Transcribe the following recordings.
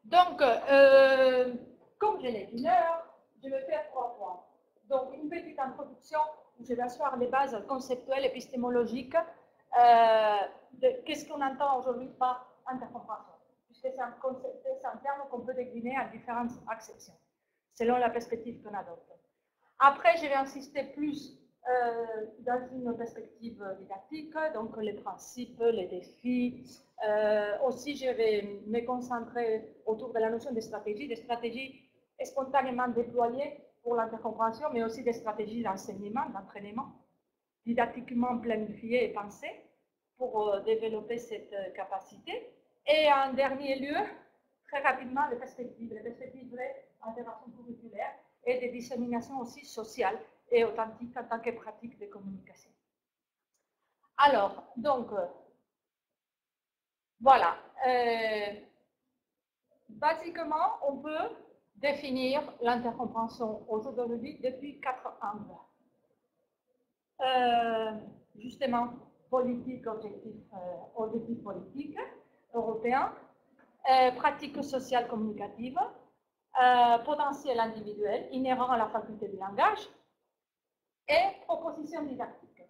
Donc, comme je l'ai dit, je vais faire 3 points. Donc, une petite introduction où je vais asseoir les bases conceptuelles, épistémologiques de qu'est-ce qu'on entend aujourd'hui par intercompréhension, puisque c'est un concept, c'est un terme qu'on peut décliner à différentes acceptions, selon la perspective qu'on adopte. Après, je vais insister plus dans une perspective didactique, donc les principes, les défis. Aussi, je vais me concentrer autour de la notion des stratégies spontanément déployées pour l'intercompréhension, mais aussi des stratégies d'enseignement, d'entraînement, didactiquement planifiées et pensées pour développer cette capacité. Et en dernier lieu, très rapidement, les perspectives d'interaction curriculaire et de dissémination aussi sociale et authentique en tant que pratique de communication. Alors, donc, voilà. Basiquement, on peut définir l'intercompréhension aujourd'hui depuis 4 angles. Justement, politique, objectif politique européen, pratique sociale communicative, potentiel individuel inhérent à la faculté du langage et proposition didactique.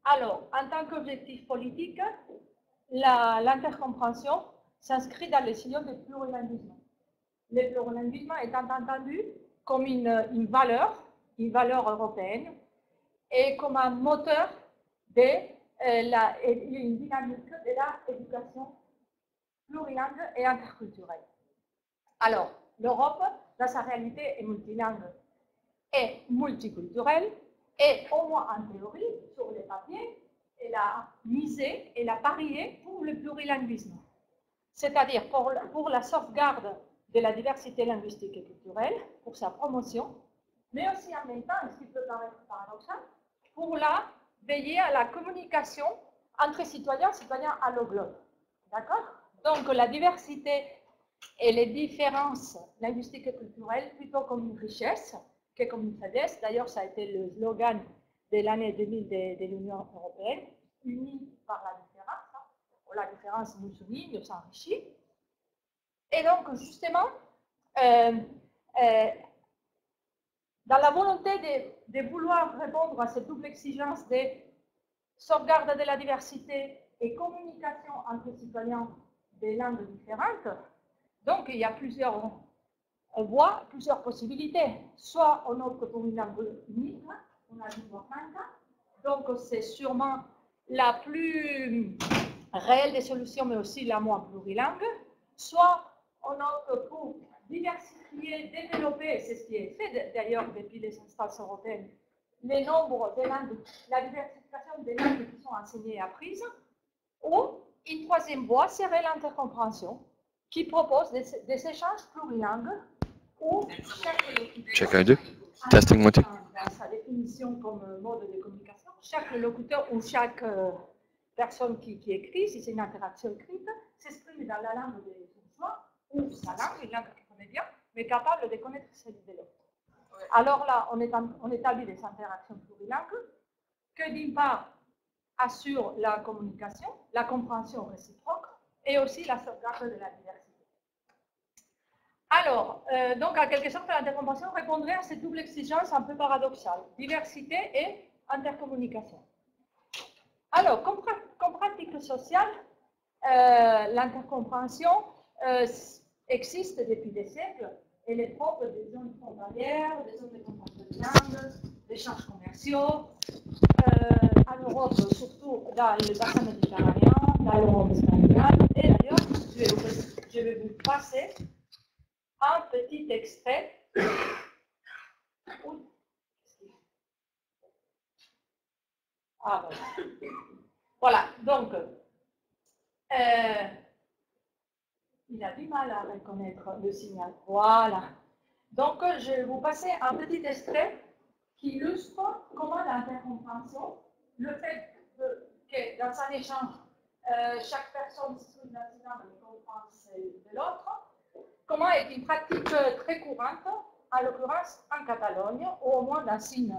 Alors, en tant qu'objectif politique, l'intercompréhension s'inscrit dans les sillons du plurilinguisme. Le plurilinguisme étant entendu comme une valeur européenne et comme un moteur une dynamique de l'éducation plurilingue et interculturelle. Alors, l'Europe, dans sa réalité, est multilingue et multiculturelle, et au moins en théorie, sur les papiers, elle a misé, elle a parié pour le plurilinguisme. C'est-à-dire pour la sauvegarde de la diversité linguistique et culturelle, pour sa promotion, mais aussi en même temps, ce qui peut paraître paradoxal, pour veiller à la communication entre citoyens alloglobes. D'accord? Donc la diversité et les différences linguistiques et culturelles plutôt comme une richesse que comme une faiblesse. D'ailleurs, ça a été le slogan de l'année 2000 de l'Union européenne, unie par la différence. La différence nous unit, nous enrichit. Et donc, justement, dans la volonté de vouloir répondre à cette double exigence de sauvegarde de la diversité et communication entre citoyens des langues différentes, donc il y a plusieurs voies, plusieurs possibilités. Soit on opte pour une langue unique, on a lingua franca, donc c'est sûrement la plus réelle des solutions, mais aussi la moins plurilingue. Soit on opte pour diversifier, développer, c'est ce qui est fait d'ailleurs depuis les instances européennes, les nombres de langues, la diversification des langues qui sont enseignées et apprises. Ou une troisième voie serait l'intercompréhension, qui propose des échanges plurilingues où Check 1, 2. Testing 1, 2. Dans sa définition comme mode de communication, chaque locuteur ou chaque personne qui écrit, si c'est une interaction écrite, s'exprime dans la langue de son choix ou sa langue, une langue qu'il connaît bien, mais capable de connaître celle de l'autre. Alors là, on établit des interactions plurilingues que d'une part assure la communication, la compréhension réciproque et aussi la sauvegarde de la diversité. Alors, donc en quelque sorte, l'intercompréhension répondrait à cette double exigence un peu paradoxale, diversité et intercommunication. Alors, comme pratique sociale, l'intercompréhension existe depuis des siècles. Elle est propre des zones frontalières, des zones de contact de langue, d'échanges commerciaux, en Europe, surtout dans le bassin méditerranéen, dans l'Europe scandinave. Et d'ailleurs, je vais vous passer un petit extrait. Ah, voilà, donc, il a du mal à reconnaître le signal. Voilà. Donc, je vais vous passer un petit extrait qui illustre comment l'intercompréhension, le fait que dans un échange, chaque personne s'exprime dans une langue et comprend celle de l'autre, comment est une pratique très courante, en l'occurrence en Catalogne, ou au moins dans une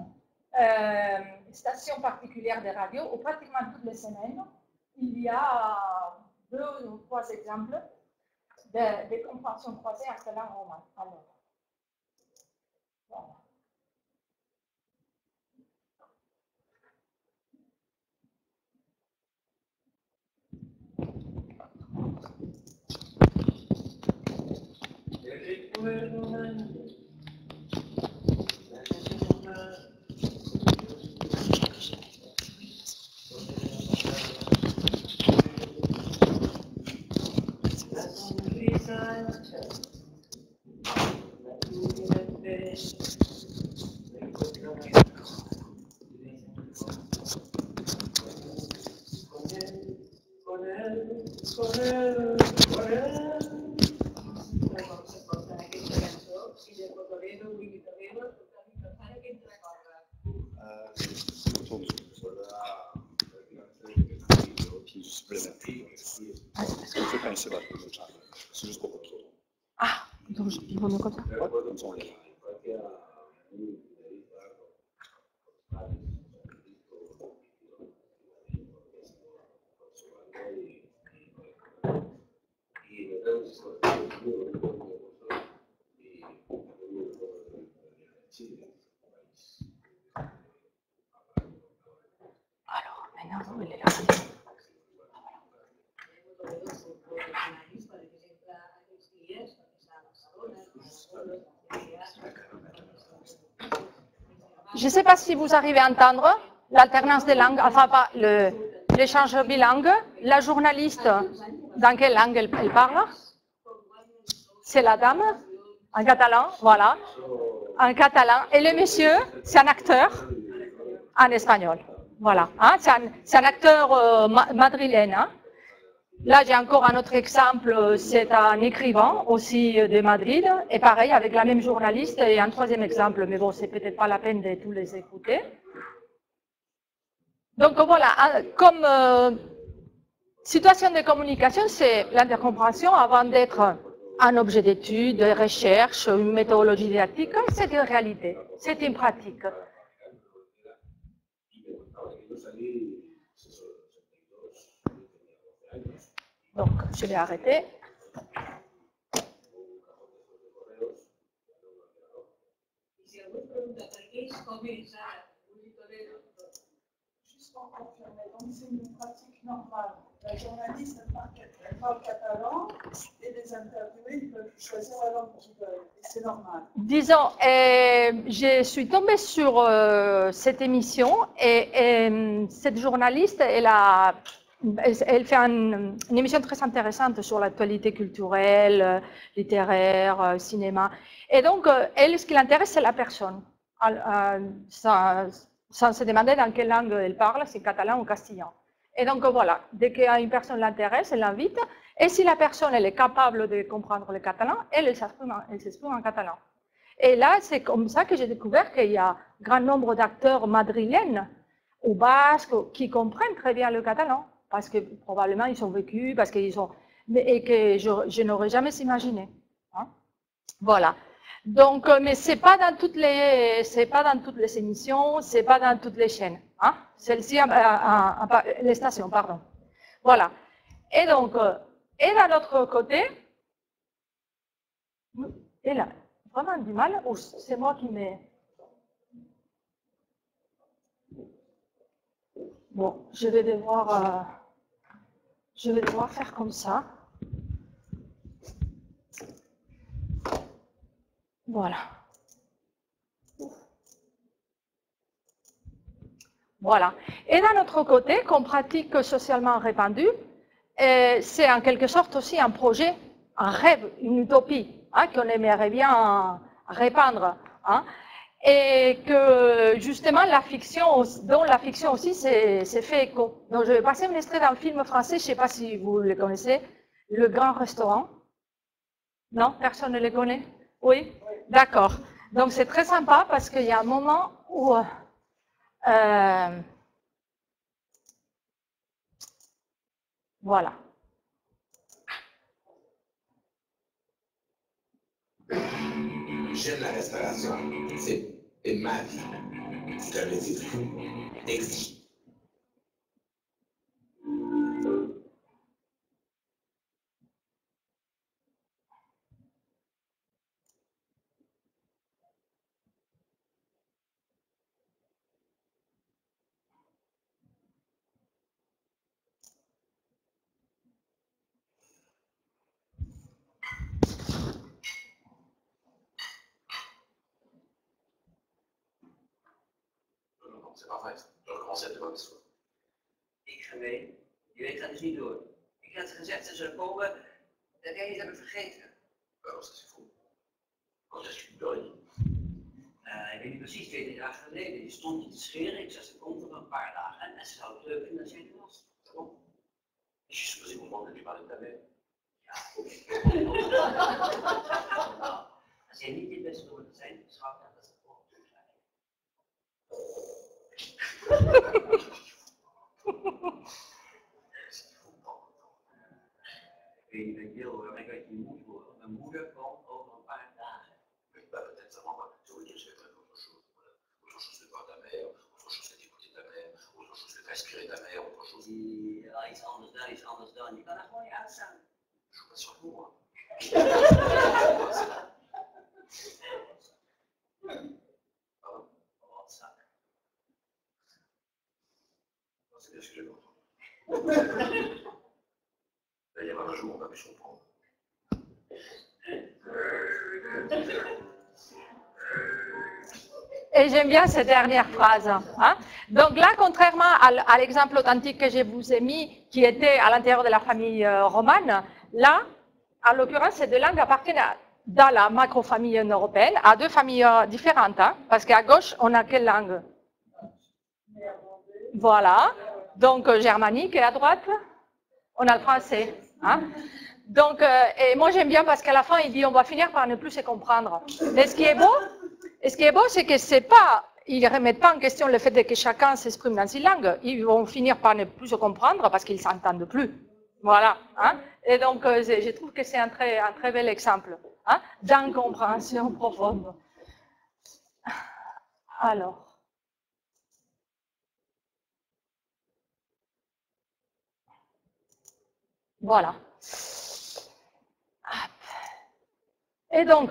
station particulière de radio, où pratiquement toutes les semaines, il y a 2 ou 3 exemples de compréhension croisée entre langue romane. Alors, voilà. Ah, donc il vaut mieux comme ça. Alors, maintenant, où est la radio? Je ne sais pas si vous arrivez à entendre l'alternance des langues, enfin pas l'échange bilingue. La journaliste, dans quelle langue elle parle? C'est la dame, en catalan, voilà, en catalan. Et le monsieur, c'est un acteur en espagnol, voilà. Hein, c'est un acteur madrilène. Hein. Là, j'ai encore un autre exemple, c'est un écrivain aussi de Madrid, et pareil, avec la même journaliste, et un troisième exemple, mais bon, c'est peut-être pas la peine de tous les écouter. Donc voilà, comme situation de communication, c'est l'intercompréhension avant d'être un objet d'étude, de recherche, une méthodologie didactique, c'est une réalité, c'est une pratique. Donc, je vais arrêter. Juste pour confirmer, donc c'est une pratique normale. La journaliste, elle parle catalan et les interviewés, ils peuvent choisir la langue qu'ils veulent. Et c'est normal. Disons, je suis tombée sur cette émission et cette journaliste, elle fait une émission très intéressante sur l'actualité culturelle, littéraire, cinéma. Et donc, elle, ce qui l'intéresse, c'est la personne. Sans se demander dans quelle langue elle parle, c'est catalan ou castillan. Et donc, voilà, dès qu'une personne l'intéresse, elle l'invite. Et si la personne elle est capable de comprendre le catalan, elle s'exprime en catalan. Et là, c'est comme ça que j'ai découvert qu'il y a un grand nombre d'acteurs madrilènes ou basques qui comprennent très bien le catalan, parce que probablement ils ont vécu, parce qu'ils ont, et que je n'aurais jamais imaginé. Hein. Voilà. Donc, mais c'est pas dans toutes les émissions, c'est pas dans toutes les chaînes. Hein. Celle-ci, les stations, pardon. Voilà. Et donc, et d'un autre côté, et là, vraiment du mal, ou c'est moi qui mets. Bon, je vais devoir faire comme ça. Voilà. Voilà. Et d'un autre côté, comme pratique socialement répandue, c'est en quelque sorte aussi un projet, un rêve, une utopie, hein, qu'on aimerait bien répandre. Hein, et que justement, dont la fiction aussi s'est fait écho. Donc je vais passer un extrait d'un film français, je ne sais pas si vous le connaissez, Le Grand Restaurant. Non, personne ne le connaît? Oui, d'accord. Donc c'est très sympa parce qu'il y a un moment où voilà. J'aime la restauration. C'est ma vie. C'est un métier de fou. Exigeant. c'est pas vrai. Je recommence à te voir soir. Ik ga mee. Je weet dat is niet door. Ik had gezegd dat ze komen, dat jij iets hebben vergeten. Alors, ça c'est faux. Quand je suis donné. Ik weet niet precies, 20 jaar geleden. Je stond je te scheren, ik zag ze komt er een paar dagen en ze zou het leuk vinden als jij er was. C'est bon. Je suis supposé vous demander de parler de ta mère. Ja. Als jij niet je beste door te zijn, schat, dan is het gewoon te zijn. Ik weet niet wat je wil hoor, maar ik weet je moet horen. Mijn moeder komt over een paar dagen. Peut-être ça va. Je veux dire, je vais faire autre chose. Voilà. Autre chose que voir ta mère, autre chose que d'écouter ta mère, autre chose que respirer ta mère, autre chose. Ja, iets anders dan, iets anders dan. Je kan er gewoon niet uitstaan. Je joue pas sur vous, moi. Wat zak. C'est bien ce que j'avais entendu. Là, il y a un jour, on va pu se comprendre. Et j'aime bien cette dernière phrase. Hein? Donc là, contrairement à l'exemple authentique que je vous ai mis, qui était à l'intérieur de la famille romane, là, en l'occurrence, ces deux langues appartiennent dans la macro-famille européenne à deux familles différentes. Hein? Parce qu'à gauche, on a quelle langue? Voilà. Donc germanique, et à droite, on a le français. Hein? Donc, et moi j'aime bien parce qu'à la fin, il dit on va finir par ne plus se comprendre. Mais ce qui est beau, c'est que c'est pas, ils ne remettent pas en question le fait que chacun s'exprime dans une langue. Ils vont finir par ne plus se comprendre parce qu'ils ne s'entendent plus. Voilà. Hein? Et donc, je trouve que c'est un très bel exemple hein, d'incompréhension profonde. Alors. Voilà. Et donc,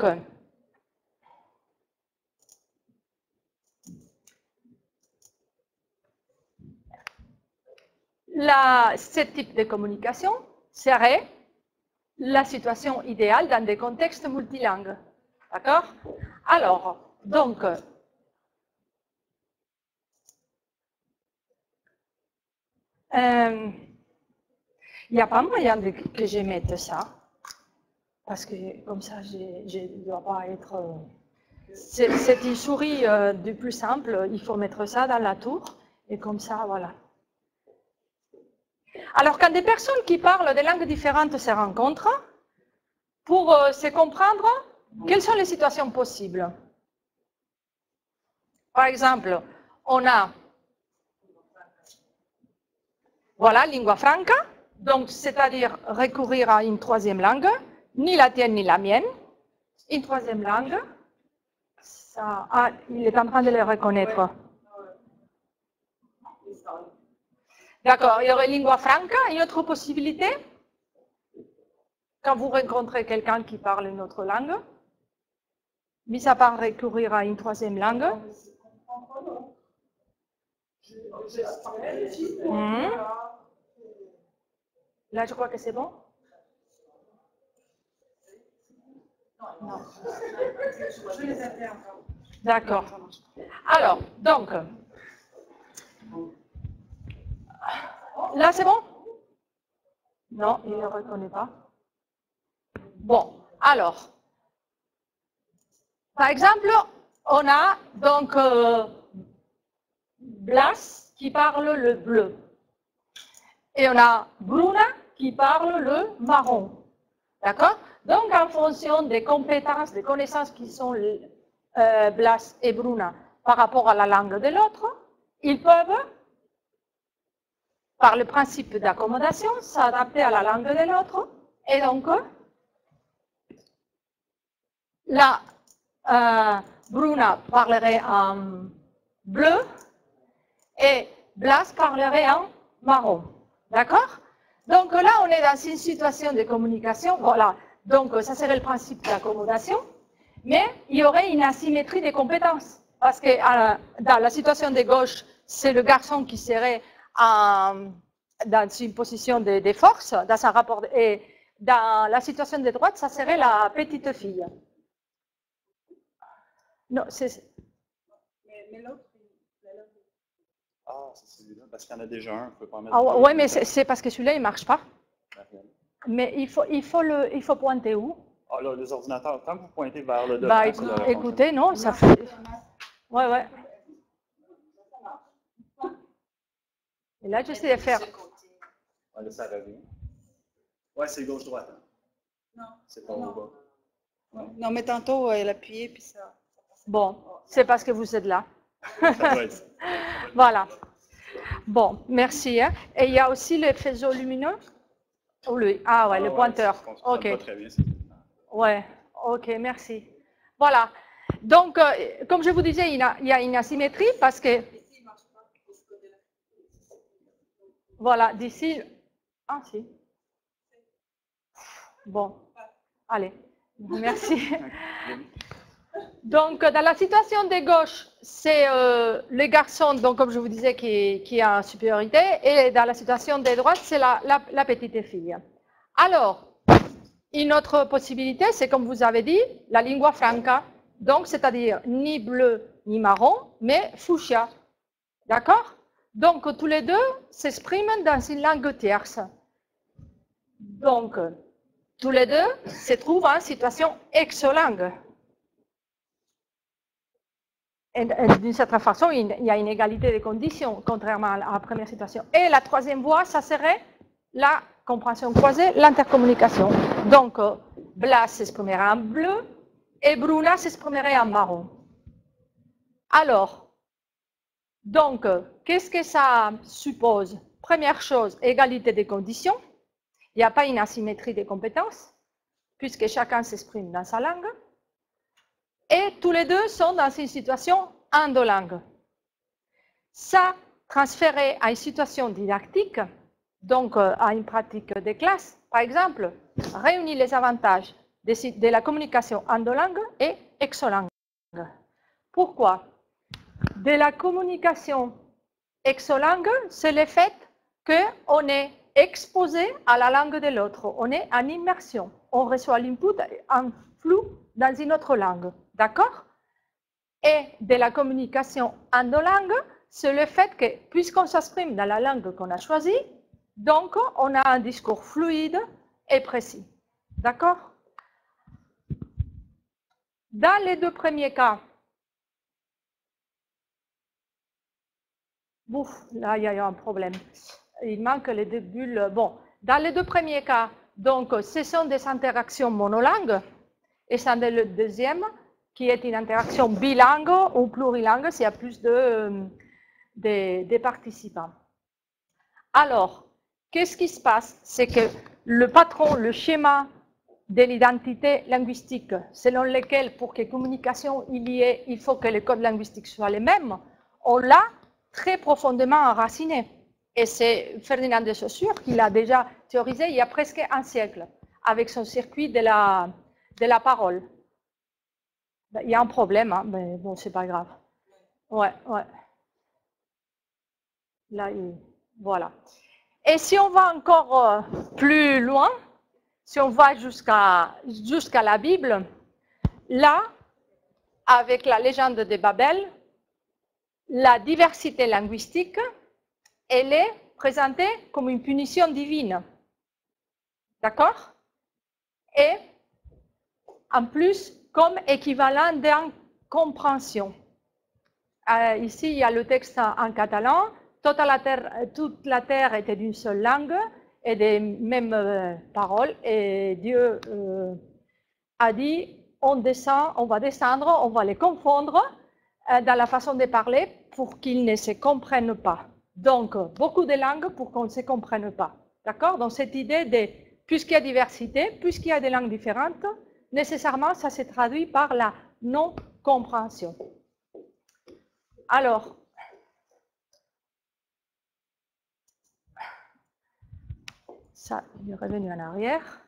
ce type de communication serait la situation idéale dans des contextes multilingues. D'accord? Alors, donc, il n'y a pas moyen que je mette ça, parce que comme ça, je ne dois pas être... C'est une souris du plus simple, il faut mettre ça dans la tour, et comme ça, voilà. Alors, quand des personnes qui parlent des langues différentes se rencontrent, pour se comprendre, quelles sont les situations possibles? Par exemple, on a, voilà, lingua franca, donc c'est-à-dire recourir à une troisième langue, ni la tienne ni la mienne, une troisième langue, ça, ah, il est en train de le reconnaître. D'accord, il y aurait lingua franca, une autre possibilité, quand vous rencontrez quelqu'un qui parle une autre langue, mis à part recourir à une troisième langue. Là, je crois que c'est bon. Non. D'accord. Alors, donc, là, c'est bon? Non, il ne le reconnaît pas. Bon, alors, par exemple, on a donc Blas qui parle le bleu. Et on a Bruna qui parle le marron. D'accord? Donc, en fonction des compétences, des connaissances qui sont Blas et Bruna par rapport à la langue de l'autre, ils peuvent, par le principe d'accommodation, s'adapter à la langue de l'autre. Et donc, là, Bruna parlerait en bleu et Blas parlerait en marron. D'accord? Donc là, on est dans une situation de communication. Voilà. Donc, ça serait le principe d'accommodation. Mais il y aurait une asymétrie des compétences. Parce que dans la situation de gauche, c'est le garçon qui serait dans une position de force, dans un rapport. Et dans la situation de droite, ça serait la petite fille. Non, c'est... Mais l'autre, Ah, c'est celui-là, parce qu'il y en a déjà un, on ne peut pas mettre... Ah, deux. ouais, mais c'est parce que celui-là, il ne marche pas. Mais il faut pointer où? Ah, là, les ordinateurs, quand vous pointez vers le devant, Bah, ça devrait écoutez, fonctionner. non, ça fait... Ouais, ouais. Et là, j'essaie de faire... Ah, là, ça revient. Ouais, c'est gauche-droite. Hein. Non. C'est pas au bas. Non, mais tantôt, elle appuyait, puis ça... Bon, c'est parce que vous êtes là. Ça doit être ça. Voilà. Bon, merci. Hein. Et il y a aussi le faisceau lumineux? Ou le... Ah ouais, le pointeur. Ça fonctionne OK. pas très bien, c'est tout. Ouais, OK, merci. Voilà. Donc, comme je vous disais, il y a une asymétrie parce que... Voilà, d'ici... Ah, si. Bon, allez, merci. Donc, dans la situation de gauche, c'est le garçon, donc, comme je vous disais, qui a supériorité, et dans la situation de droite, c'est la petite fille. Alors, une autre possibilité, c'est comme vous avez dit, la lingua franca, donc c'est-à-dire ni bleu ni marron, mais fuchsia. D'accord? Donc, tous les deux s'expriment dans une langue tierce. Donc, tous les deux se trouvent en situation exolangue. Et d'une certaine façon, il y a une égalité de conditions, contrairement à la première situation. Et la troisième voie, ça serait la compréhension croisée, l'intercommunication. Donc, Blas s'exprimerait en bleu et Bruna s'exprimerait en marron. Alors, donc, qu'est-ce que ça suppose? Première chose, égalité des conditions. Il n'y a pas une asymétrie des compétences, puisque chacun s'exprime dans sa langue. Et tous les deux sont dans une situation endolangue. Ça, transféré à une situation didactique, donc à une pratique de classe, par exemple, réunit les avantages de la communication endolangue et exolangue. Pourquoi? De la communication exolangue, c'est le fait qu'on est exposé à la langue de l'autre, on est en immersion, on reçoit l'input en flou dans une autre langue, d'accord? Et de la communication endolangue, c'est le fait que, puisqu'on s'exprime dans la langue qu'on a choisie, donc on a un discours fluide et précis, d'accord? Dans les deux premiers cas, ouf, là il y a un problème, il manque les deux bulles. Bon, dans les deux premiers cas, donc ce sont des interactions monolangues, et c'est le deuxième qui est une interaction bilingue ou plurilingue s'il y a plus de participants. Alors, qu'est-ce qui se passe? C'est que le patron, le schéma de l'identité linguistique, selon lequel pour que communication il y ait, il faut que les codes linguistiques soient les mêmes, on l'a très profondément enraciné. Et c'est Ferdinand de Saussure qui l'a déjà théorisé il y a presque un siècle, avec son circuit de la parole. Il y a un problème, hein, mais bon, c'est pas grave. Ouais, ouais. Là, voilà. Et si on va encore plus loin, si on va jusqu'à la Bible, là, avec la légende de Babel, la diversité linguistique, elle est présentée comme une punition divine. D'accord? Et en plus, comme équivalent d'incompréhension. Ici, il y a le texte en catalan. Toute la terre était d'une seule langue et des mêmes paroles. Et Dieu a dit, on va descendre, on va les confondre dans la façon de parler pour qu'ils ne se comprennent pas. Donc, beaucoup de langues pour qu'on ne se comprenne pas. D'accord? Donc, cette idée de, puisqu'il y a diversité, puisqu'il y a des langues différentes, nécessairement, ça se traduit par la non-compréhension. Alors, ça, il est revenu en arrière.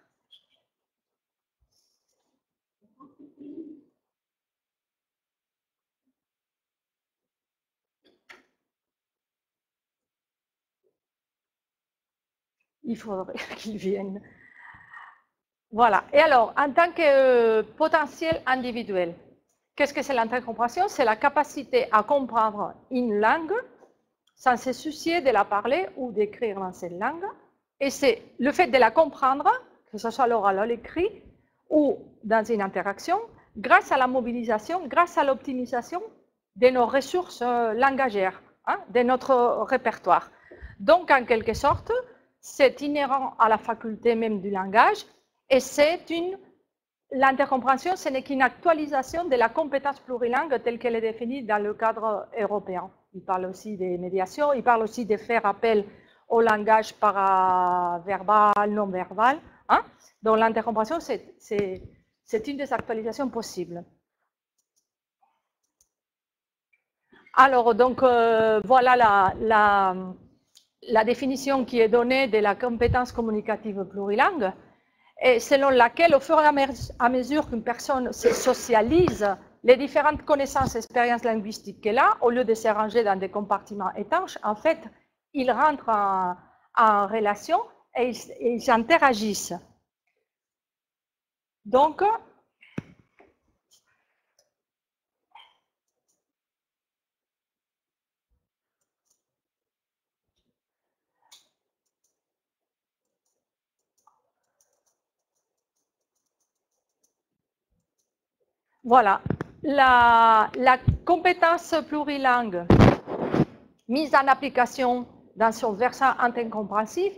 Il faudrait qu'il vienne. Voilà. Et alors, en tant que potentiel individuel, qu'est-ce que c'est l'intercompréhension? C'est la capacité à comprendre une langue sans se soucier de la parler ou d'écrire dans cette langue. Et c'est le fait de la comprendre, que ce soit l'oral ou l'écrit, ou dans une interaction, grâce à la mobilisation, grâce à l'optimisation de nos ressources langagères, hein, de notre répertoire. Donc, en quelque sorte, c'est inhérent à la faculté même du langage, et l'intercompréhension, ce n'est qu'une actualisation de la compétence plurilingue telle qu'elle est définie dans le cadre européen. Il parle aussi des médiations, il parle aussi de faire appel au langage paraverbal, non-verbal. Hein? Donc l'intercompréhension, c'est une des actualisations possibles. Alors, donc, voilà la définition qui est donnée de la compétence communicative plurilingue, et selon laquelle, au fur et à mesure qu'une personne se socialise, les différentes connaissances et expériences linguistiques qu'elle a, au lieu de se ranger dans des compartiments étanches, en fait, ils rentrent en relation et ils interagissent. Donc, voilà, la compétence plurilingue mise en application dans son versant intercompréhensif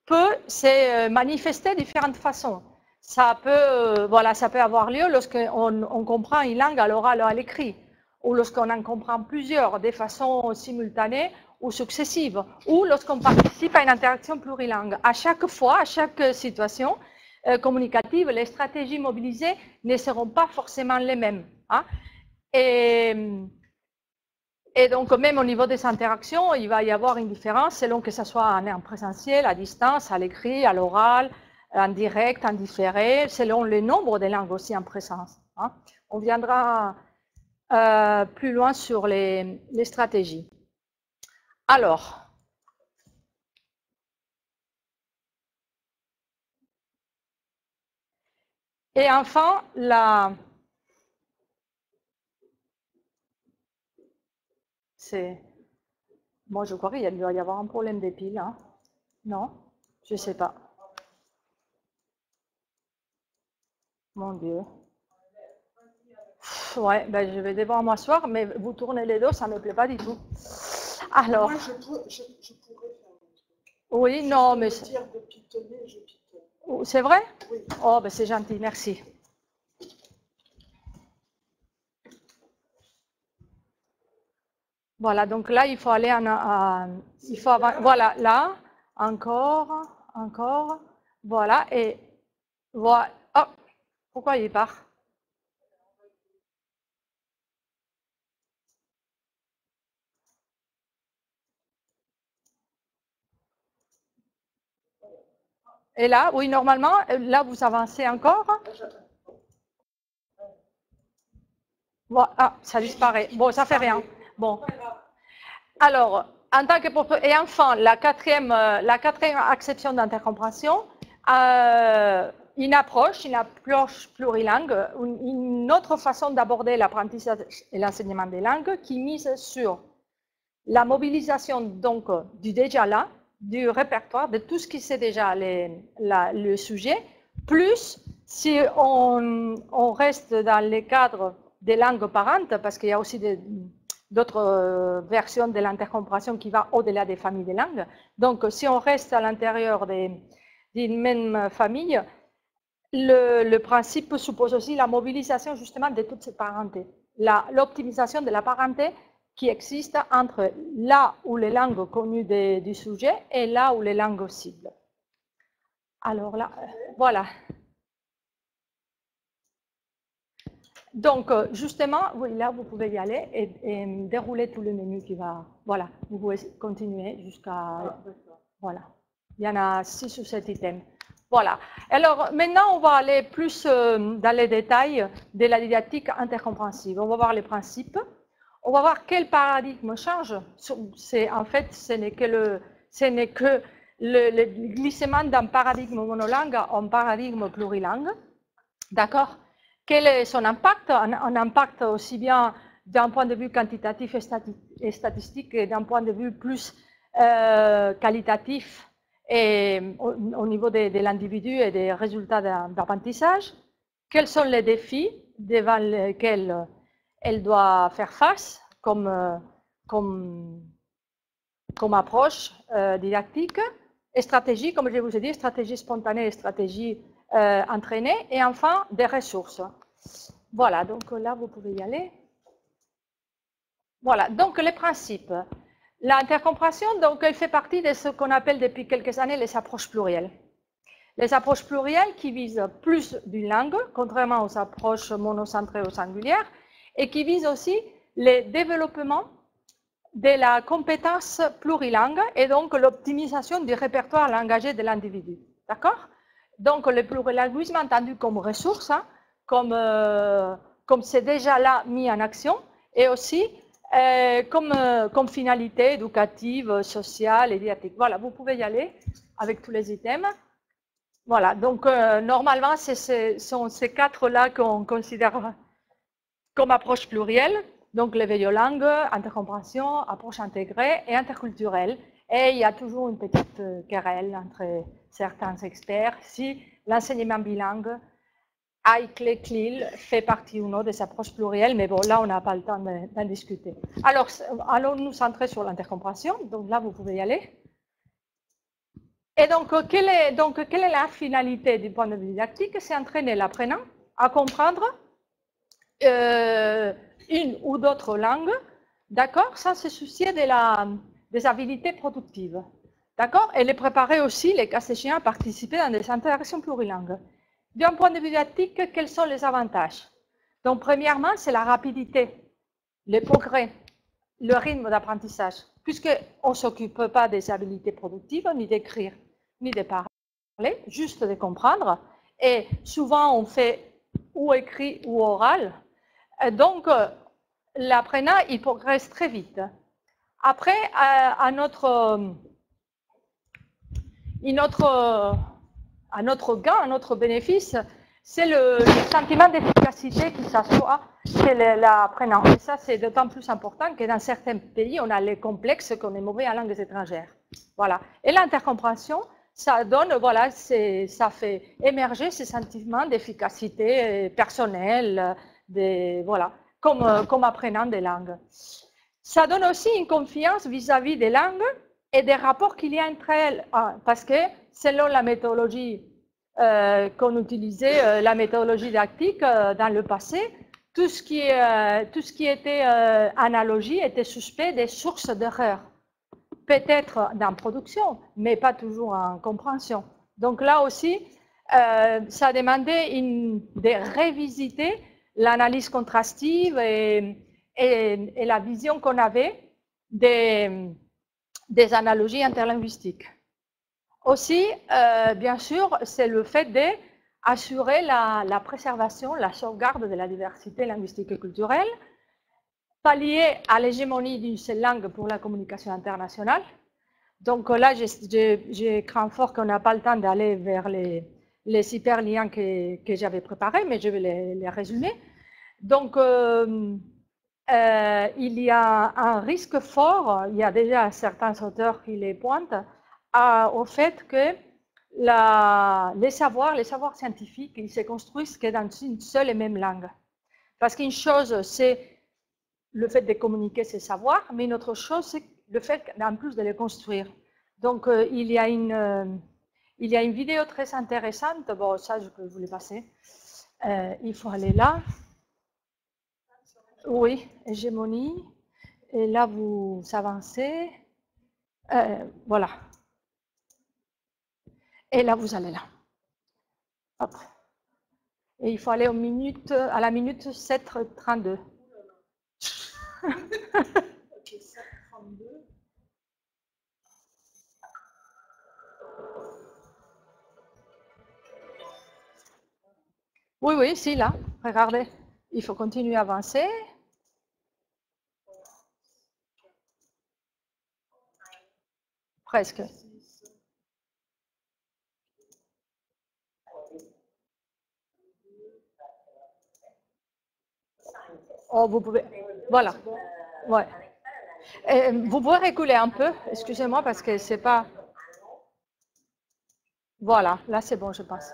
peut se manifester de différentes façons. Ça peut, ça peut avoir lieu lorsqu'on comprend une langue à l'oral ou à l'écrit, ou lorsqu'on en comprend plusieurs de façon simultanée ou successive, ou lorsqu'on participe à une interaction plurilingue. À chaque fois, à chaque situation communicative, les stratégies mobilisées ne seront pas forcément les mêmes. Hein. Et donc, même au niveau des interactions, il va y avoir une différence selon que ce soit en présentiel, à distance, à l'écrit, à l'oral, en direct, en différé, selon le nombre de langues aussi en présence. Hein. On viendra plus loin sur les stratégies. Alors, et enfin, moi, je crois qu'il doit y avoir un problème des piles. Hein. Non? Je ne sais pas. Mon Dieu. Ouais, ben, je vais devoir m'asseoir, mais vous tournez les dos, ça ne me plaît pas du tout. Alors. Moi, je pourrais faire un truc. Oui, non, mais. Dire de pitonner, je pitonne. C'est vrai? Oui. Oh, ben c'est gentil, merci. Voilà, donc là, il faut aller voilà, là, encore, voilà, et voilà. Oh, pourquoi il part? Et là, oui, normalement, là, vous avancez encore. Voilà, ah, ça disparaît. Bon, ça fait rien. Bon. Alors, en tant que et enfin, la quatrième acception d'intercompréhension, une approche plurilingue, une autre façon d'aborder l'apprentissage et l'enseignement des langues qui mise sur la mobilisation donc du déjà là, du répertoire, de tout ce qui c'est déjà le sujet, plus si on reste dans les cadres des langues parentes, parce qu'il y a aussi d'autres versions de l'intercompréhension qui va au-delà des familles des langues. Donc, si on reste à l'intérieur d'une même famille, le principe suppose aussi la mobilisation justement de toutes ces parentés, l'optimisation de la parenté qui existe entre là où les langues connues du sujet et là où les langues cibles. Alors là, voilà. Donc, justement, oui, là, vous pouvez y aller et dérouler tout le menu qui va... Voilà, vous pouvez continuer jusqu'à... Voilà, il y en a 6 ou 7 items. Voilà. Alors, maintenant, on va aller plus dans les détails de la didactique intercompréhensive. On va voir les principes. On va voir quel paradigme change. En fait, ce n'est que le glissement d'un paradigme monolingue en paradigme plurilingue. D'accord? Quel est son impact? Un impact aussi bien d'un point de vue quantitatif et statistique et d'un point de vue plus qualitatif et au niveau de l'individu et des résultats d'apprentissage. Quels sont les défis devant lesquels elle doit faire face comme approche didactique, et stratégie, comme je vous ai dit, stratégie spontanée et stratégie entraînée, et enfin des ressources. Voilà, donc là vous pouvez y aller. Voilà, donc les principes. L'intercompréhension, donc, elle fait partie de ce qu'on appelle depuis quelques années les approches plurielles. Les approches plurielles qui visent plus d'une langue, contrairement aux approches monocentrées ou singulières, et qui visent aussi le développement de la compétence plurilingue et donc l'optimisation du répertoire langagier de l'individu. D'accord? Donc le plurilinguisme entendu comme ressource, hein, comme c'est déjà là mis en action, et aussi comme finalité éducative, sociale et didactique. Voilà, vous pouvez y aller avec tous les items. Voilà, donc normalement, ce sont ces quatre-là qu'on considère comme approche plurielle, donc l'éveil aux langues, intercompréhension, approche intégrée et interculturelle. Et il y a toujours une petite querelle entre certains experts si l'enseignement bilingue ICLE-CLIL fait partie ou non des approches plurielles, mais bon, là, on n'a pas le temps d'en discuter. Alors, allons nous centrer sur l'intercompréhension, donc là, vous pouvez y aller. Et donc, quelle est la finalité du point de vue didactique? C'est entraîner l'apprenant à comprendre une ou d'autres langues, d'accord, sans se soucier des habilités productives, d'accord, et les préparer aussi, les cas échéants, à participer dans des interactions plurilingues. D'un point de vue didactique, quels sont les avantages? Donc, premièrement, c'est la rapidité, le progrès, le rythme d'apprentissage, puisqu'on ne s'occupe pas des habilités productives, ni d'écrire, ni de parler, juste de comprendre. Et souvent, on fait ou écrit ou oral. Donc, l'apprenant, il progresse très vite. Après, à notre gain, à notre bénéfice, c'est le sentiment d'efficacité qui s'assoit chez l'apprenant. Et ça, c'est d'autant plus important que dans certains pays, on a les complexes qu'on est mauvais en langues étrangères. Voilà. Et l'intercompréhension, ça donne, voilà, ça fait émerger ces sentiments d'efficacité personnelle, voilà, comme apprenant des langues. Ça donne aussi une confiance vis-à-vis des langues et des rapports qu'il y a entre elles, parce que selon la méthodologie qu'on utilisait, la méthodologie didactique dans le passé, tout ce qui était analogie était suspect des sources d'erreurs. Peut-être dans production, mais pas toujours en compréhension. Donc là aussi, ça demandait de revisiter l'analyse contrastive et la vision qu'on avait des analogies interlinguistiques. Aussi, bien sûr, c'est le fait d'assurer la préservation, la sauvegarde de la diversité linguistique et culturelle, pallier à l'hégémonie d'une seule langue pour la communication internationale. Donc là, je crains fort qu'on n'a pas le temps d'aller vers les hyperliens que j'avais préparés, mais je vais les résumer. Donc, il y a un risque fort, il y a déjà certains auteurs qui les pointent, au fait que les savoirs scientifiques, ils se construisent que dans une seule et même langue. Parce qu'une chose, c'est le fait de communiquer ces savoirs, mais une autre chose, c'est le fait en plus de les construire. Donc, il y a une vidéo très intéressante, bon, ça, je peux vous les passer. Il faut aller là. Oui, hégémonie. Et là, vous avancez. Voilà. Et là, vous allez là. Hop. Et il faut aller à la minute 7:32. Ok, 7:32. Oui, oui, si, là. Regardez. Il faut continuer à avancer. Presque. Oh, vous pouvez. Voilà. Ouais. Vous pouvez reculer un peu, excusez-moi, parce que c'est pas... Voilà, là c'est bon, je pense.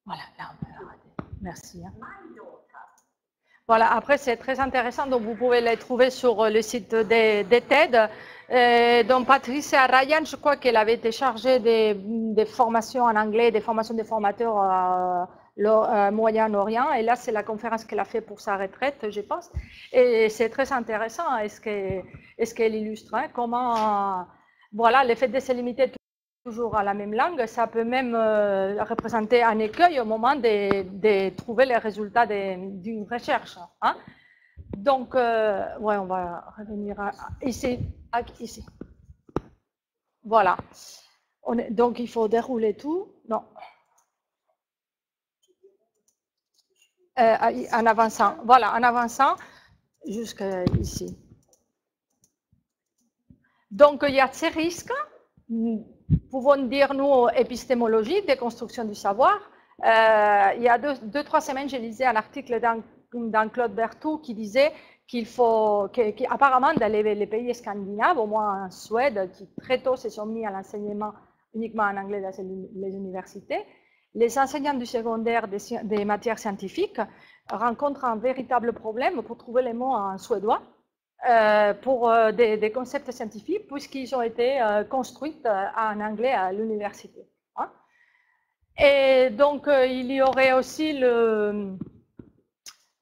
Voilà, là on peut arrêter. Merci. Voilà, après c'est très intéressant, donc vous pouvez les trouver sur le site des TED. Donc Patricia Ryan, je crois qu'elle avait été chargée des formations en anglais, des formations des formateurs Moyen-Orient, et là c'est la conférence qu'elle a fait pour sa retraite, je pense. Et c'est très intéressant, est-ce qu'elle illustre comment, voilà, le fait de se limiter toujours à la même langue, ça peut même représenter un écueil au moment de trouver les résultats d'une recherche. Hein. Donc, ouais, on va revenir ici. Voilà. Donc, il faut dérouler tout. Non. En avançant. Voilà, en avançant jusqu'ici. Donc, il y a ces risques. Pouvons dire, nous, épistémologique, déconstruction du savoir. Il y a 2-3 semaines, je lisais un article d'un Claude Berthoud qui disait qu'il faut, qu'apparemment, dans les pays scandinaves, au moins en Suède, qui très tôt se sont mis à l'enseignement uniquement en anglais dans les universités, les enseignants du secondaire des matières scientifiques rencontrent un véritable problème pour trouver les mots en suédois. Pour des concepts scientifiques, puisqu'ils ont été construits en anglais à l'université. Hein. Et donc, il y aurait aussi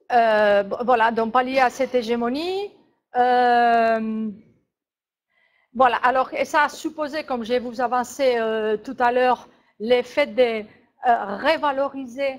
voilà, donc pallier à cette hégémonie. Voilà, alors, et ça a supposé, comme je vous avancé tout à l'heure, le fait de revaloriser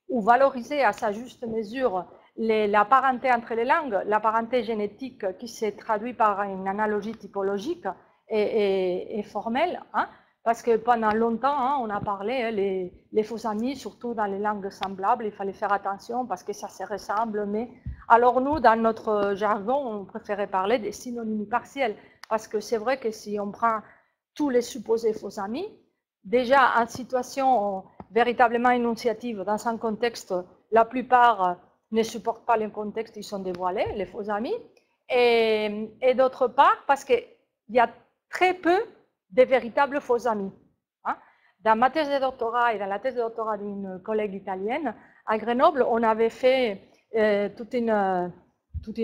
ou valoriser à sa juste mesure la parenté entre les langues, la parenté génétique qui s'est traduite par une analogie typologique et formelle, hein, parce que pendant longtemps, hein, on a parlé, hein, les faux amis, surtout dans les langues semblables, il fallait faire attention parce que ça se ressemble, mais alors nous, dans notre jargon, on préférait parler des synonymes partiels, parce que c'est vrai que si on prend tous les supposés faux amis, déjà en situation véritablement énonciative, dans un contexte, la plupart ne supportent pas le contexte, ils sont dévoilés, les faux amis, et d'autre part, parce qu'il y a très peu de véritables faux amis. Hein. Dans ma thèse de doctorat et dans la thèse de doctorat d'une collègue italienne, à Grenoble, on avait fait toute une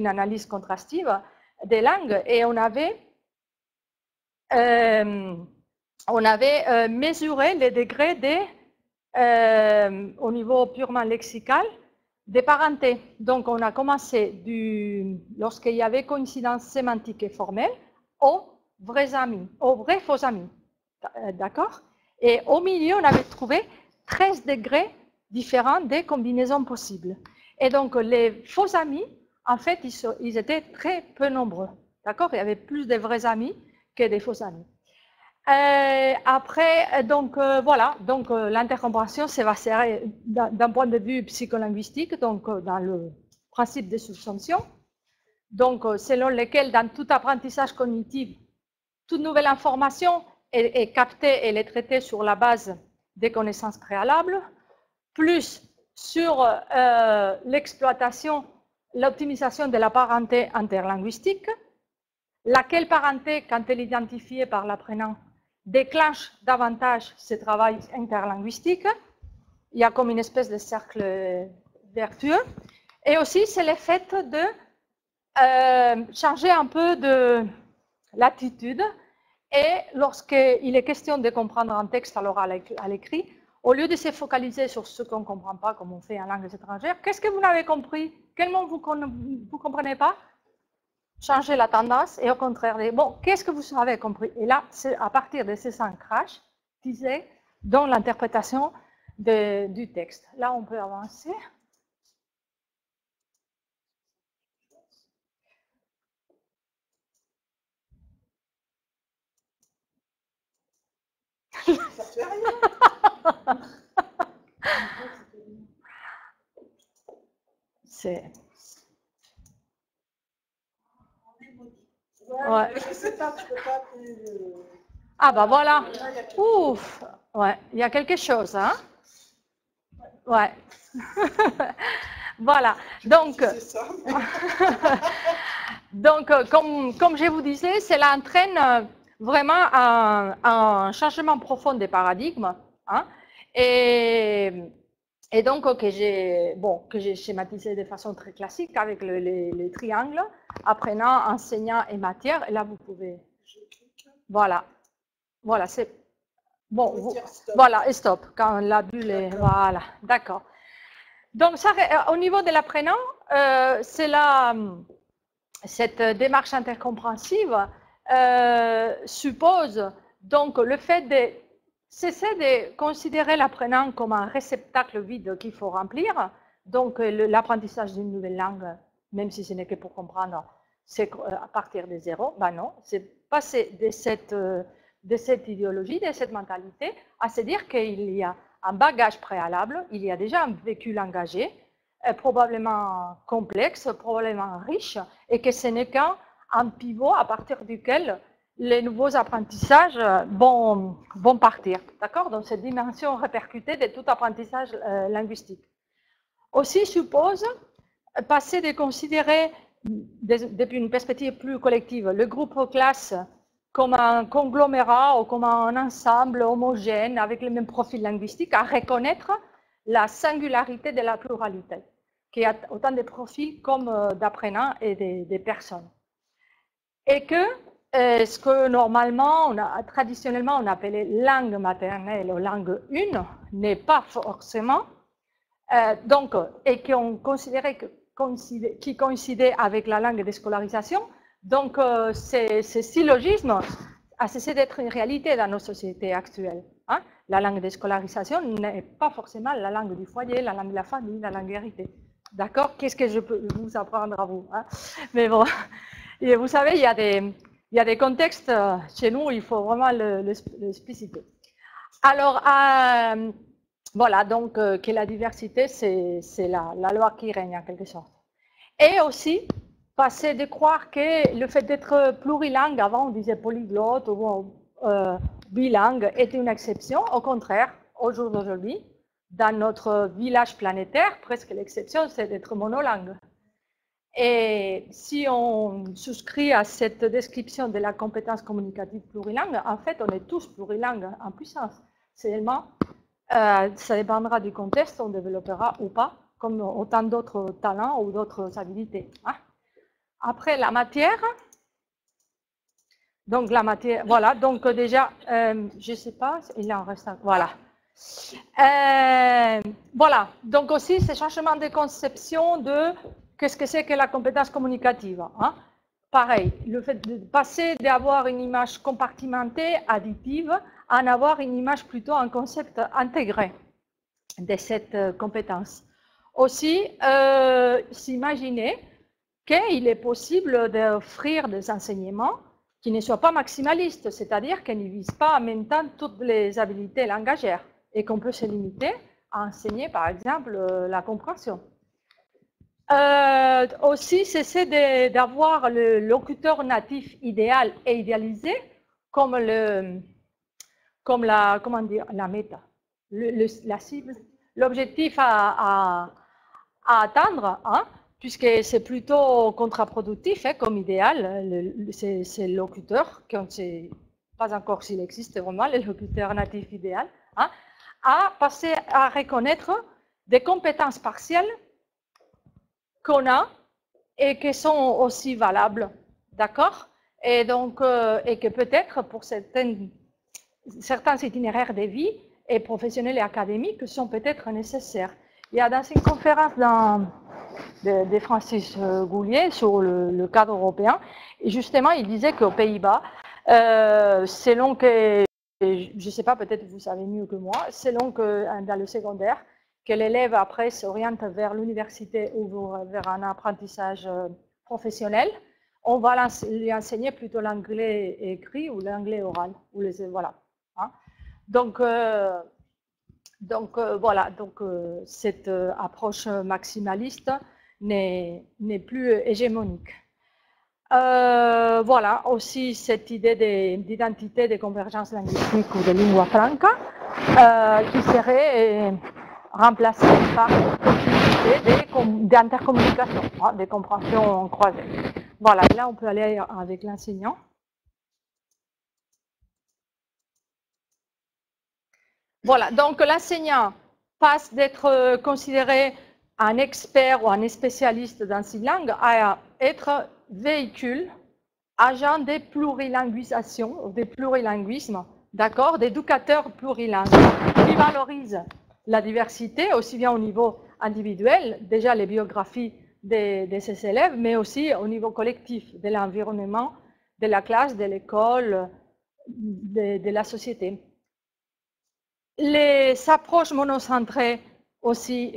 analyse contrastive des langues et on avait mesuré les degrés au niveau purement lexical des parentés. Donc, on a commencé lorsqu'il y avait coïncidence sémantique et formelle, aux vrais amis, aux vrais faux amis. D'accord? Et au milieu, on avait trouvé 13 degrés différents des combinaisons possibles. Et donc, les faux amis, en fait, ils étaient très peu nombreux. D'accord? Il y avait plus de vrais amis que des faux amis. Après, donc voilà, donc l'intercompréhension c'est basé d'un point de vue psycholinguistique, donc dans le principe de subsumption, donc selon lequel dans tout apprentissage cognitif, toute nouvelle information est captée et est traitée sur la base des connaissances préalables, plus sur l'exploitation, l'optimisation de la parenté interlinguistique, laquelle parenté, quand elle est identifiée par l'apprenant, déclenche davantage ce travail interlinguistique. Il y a comme une espèce de cercle vertueux. Et aussi, c'est le fait de changer un peu de l'attitude. Et lorsqu'il est question de comprendre un texte à l'oral, à l'écrit, au lieu de se focaliser sur ce qu'on ne comprend pas, comme on fait en langue étrangère, qu'est-ce que vous n'avez compris? Quel mot vous ne comprenez pas? changer la tendance et au contraire, bon, qu'est-ce que vous avez compris? Et là, c'est à partir de ces ancrages, disais, dans l'interprétation du texte. Là, on peut avancer. Ça fait rien. C'est... Ouais. Je sais pas, je peux pas plus... Ah bah voilà. Ouf. Ouais, il y a quelque chose, hein? Ouais. Voilà. Donc, donc comme je vous disais, cela entraîne vraiment un changement profond des paradigmes, hein? Et donc que j'ai schématisé de façon très classique avec les triangles, apprenant, enseignant et matière. Et là, vous pouvez... Voilà. Voilà, c'est... Bon, voilà, et stop, quand la bulle est... Voilà, d'accord. Donc, ça, au niveau de l'apprenant, c'est cette démarche intercompréhensive suppose donc le fait de cesser de considérer l'apprenant comme un réceptacle vide qu'il faut remplir. Donc, l'apprentissage d'une nouvelle langue, même si ce n'est que pour comprendre, c'est à partir de zéro. Ben non, c'est passer de cette idéologie, de cette mentalité, à se dire qu'il y a un bagage préalable, il y a déjà un vécu engagé, probablement complexe, probablement riche, et que ce n'est qu'un pivot à partir duquel les nouveaux apprentissages vont partir. D'accord? Donc, cette dimension répercutée de tout apprentissage linguistique. Aussi suppose passer de considérer, depuis une perspective plus collective, le groupe classe comme un conglomérat ou comme un ensemble homogène avec le même profil linguistique, à reconnaître la singularité de la pluralité, qu'il y a autant de profils comme d'apprenants et des personnes. Et que ce que normalement, traditionnellement, on appelait langue maternelle ou langue une, n'est pas forcément, et qu'on considérait qui coïncidait avec la langue de scolarisation. Donc, ces syllogismes a cessé d'être une réalité dans nos sociétés actuelles. Hein. La langue de scolarisation n'est pas forcément la langue du foyer, la langue de la famille, la langue héritée. D'accord? Qu'est-ce que je peux vous apprendre à vous, hein? Mais bon, et vous savez, il y a des contextes chez nous où il faut vraiment le spécifier. Alors, voilà, donc que la diversité, c'est la loi qui règne en quelque sorte. Et aussi, passer de croire que le fait d'être plurilingue, avant on disait polyglotte ou bilingue, est une exception. Au contraire, au jour d'aujourd'hui, dans notre village planétaire, presque l'exception, c'est d'être monolingue. Et si on souscrit à cette description de la compétence communicative plurilingue, en fait, on est tous plurilingues en puissance. Seulement, ça dépendra du contexte, on développera ou pas, comme autant d'autres talents ou d'autres habilités. Hein. Après, la matière. Donc, la matière, voilà. Donc, déjà, je ne sais pas, il en reste un. Voilà. Voilà. Donc, aussi, ce changement de conception de qu'est-ce que c'est que la compétence communicative. Hein. Pareil, le fait de passer d'avoir une image compartimentée, additive, à en avoir une image plutôt un concept intégré de cette compétence. Aussi, s'imaginer qu'il est possible d'offrir des enseignements qui ne soient pas maximalistes, c'est-à-dire qu'ils ne visent pas en même temps toutes les habiletés langagières et qu'on peut se limiter à enseigner, par exemple, la compréhension. Aussi, cesser d'avoir le locuteur natif idéal et idéalisé comme la méta, la cible, l'objectif à atteindre, hein, puisque c'est plutôt contre-productif hein, comme idéal, c'est le locuteur, qu'on ne sait pas encore s'il existe vraiment, le locuteur natif idéal, hein, à passer à reconnaître des compétences partielles qu'on a et qui sont aussi valables, d'accord? Et donc, et que peut-être pour certains itinéraires de vie et professionnels et académiques sont peut-être nécessaires. Il y a dans une conférence de Francis Goulier sur le cadre européen, et justement, il disait qu'aux Pays-Bas, selon que, je ne sais pas, peut-être vous savez mieux que moi, selon que dans le secondaire, que l'élève après s'oriente vers l'université ou vers un apprentissage professionnel, on va lui enseigner plutôt l'anglais écrit ou l'anglais oral. Ou voilà. Hein. Donc voilà, cette approche maximaliste n'est plus hégémonique. Voilà aussi cette idée d'identité de convergence linguistique ou de lingua franca qui serait remplacée par une possibilité d'intercommunication, des compréhensions croisées. Voilà, et là on peut aller avec l'enseignant. Voilà, donc l'enseignant passe d'être considéré un expert ou un spécialiste dans une langue à être véhicule, agent de plurilinguisation, de plurilinguisme, d'accord, d'éducateur plurilingue, qui valorise la diversité, aussi bien au niveau individuel, déjà les biographies de ses élèves, mais aussi au niveau collectif, de l'environnement, de la classe, de l'école, de la société. Les approches monocentrées aussi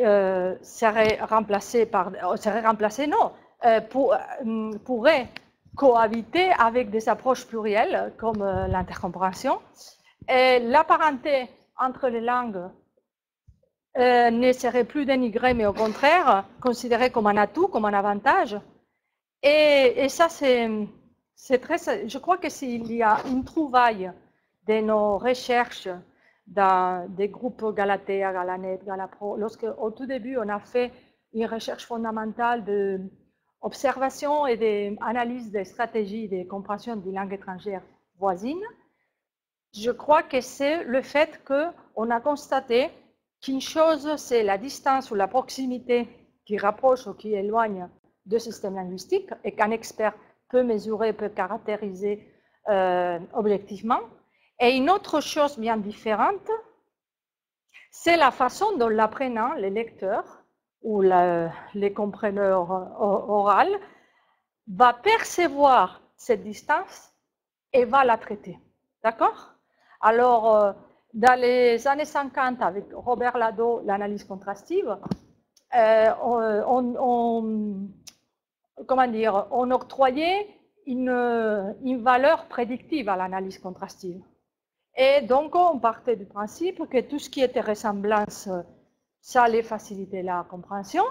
seraient remplacées pourraient cohabiter avec des approches plurielles comme l'intercompréhension. Et la parenté entre les langues ne serait plus dénigrée, mais au contraire considérée comme un atout, comme un avantage. Et ça, c'est très... Je crois que s'il y a une trouvaille de nos recherches dans des groupes Galatea, Galanet, Galapro, lorsque au tout début on a fait une recherche fondamentale d'observation et d'analyse des stratégies de compréhension des langues étrangères voisines, je crois que c'est le fait qu'on a constaté qu'une chose, c'est la distance ou la proximité qui rapproche ou qui éloigne deux systèmes linguistiques et qu'un expert peut mesurer, peut caractériser objectivement. Et une autre chose bien différente, c'est la façon dont l'apprenant, les lecteurs ou les compreneurs oraux, va percevoir cette distance et va la traiter. D'accord? Alors, dans les années 50, avec Robert Lado, l'analyse contrastive, on octroyait une valeur prédictive à l'analyse contrastive. Et donc, on partait du principe que tout ce qui était ressemblance, ça allait faciliter la compréhension.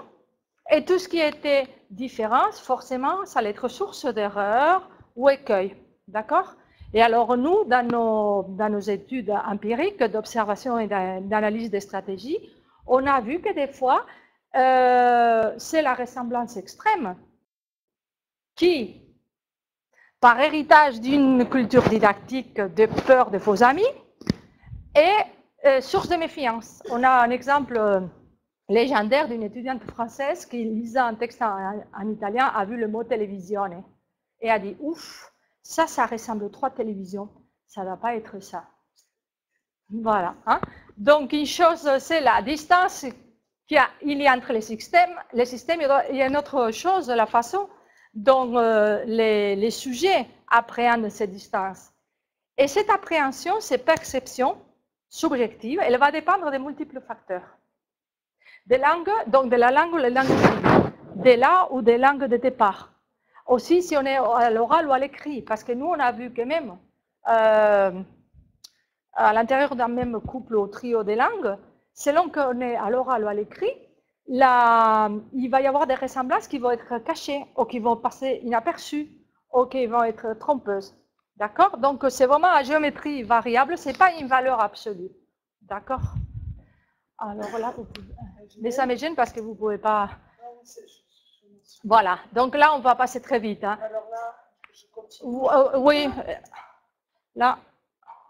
Et tout ce qui était différence, forcément, ça allait être source d'erreur ou écueil. D'accord? Et alors, nous, dans nos études empiriques d'observation et d'analyse des stratégies, on a vu que des fois, c'est la ressemblance extrême qui, par héritage d'une culture didactique de peur de faux amis, est source de méfiance. On a un exemple légendaire d'une étudiante française qui lisant un texte en italien a vu le mot télévisione et a dit ouf, ça ressemble trop à télévision, ça ne va pas être ça. Voilà. Hein? Donc une chose, c'est la distance qu'il y a entre les systèmes. Il y a une autre chose, la façon dont les sujets appréhendent cette distance. Et cette appréhension, cette perception subjective, elle va dépendre de multiples facteurs. Des langues, donc de la langue ou les langues civiles, de là ou des langues de départ. Aussi, si on est à l'oral ou à l'écrit, parce que nous, on a vu que même à l'intérieur d'un même couple ou trio de langues, selon qu'on est à l'oral ou à l'écrit, il va y avoir des ressemblances qui vont être cachées ou qui vont passer inaperçues ou qui vont être trompeuses. D'accord? Donc, c'est vraiment la géométrie variable, ce n'est pas une valeur absolue. D'accord? Alors là, vous pouvez... Mais ça me gêne parce que vous ne pouvez pas... Voilà. Donc là, on va passer très vite. Hein. Alors là, je continue. Oui. Là.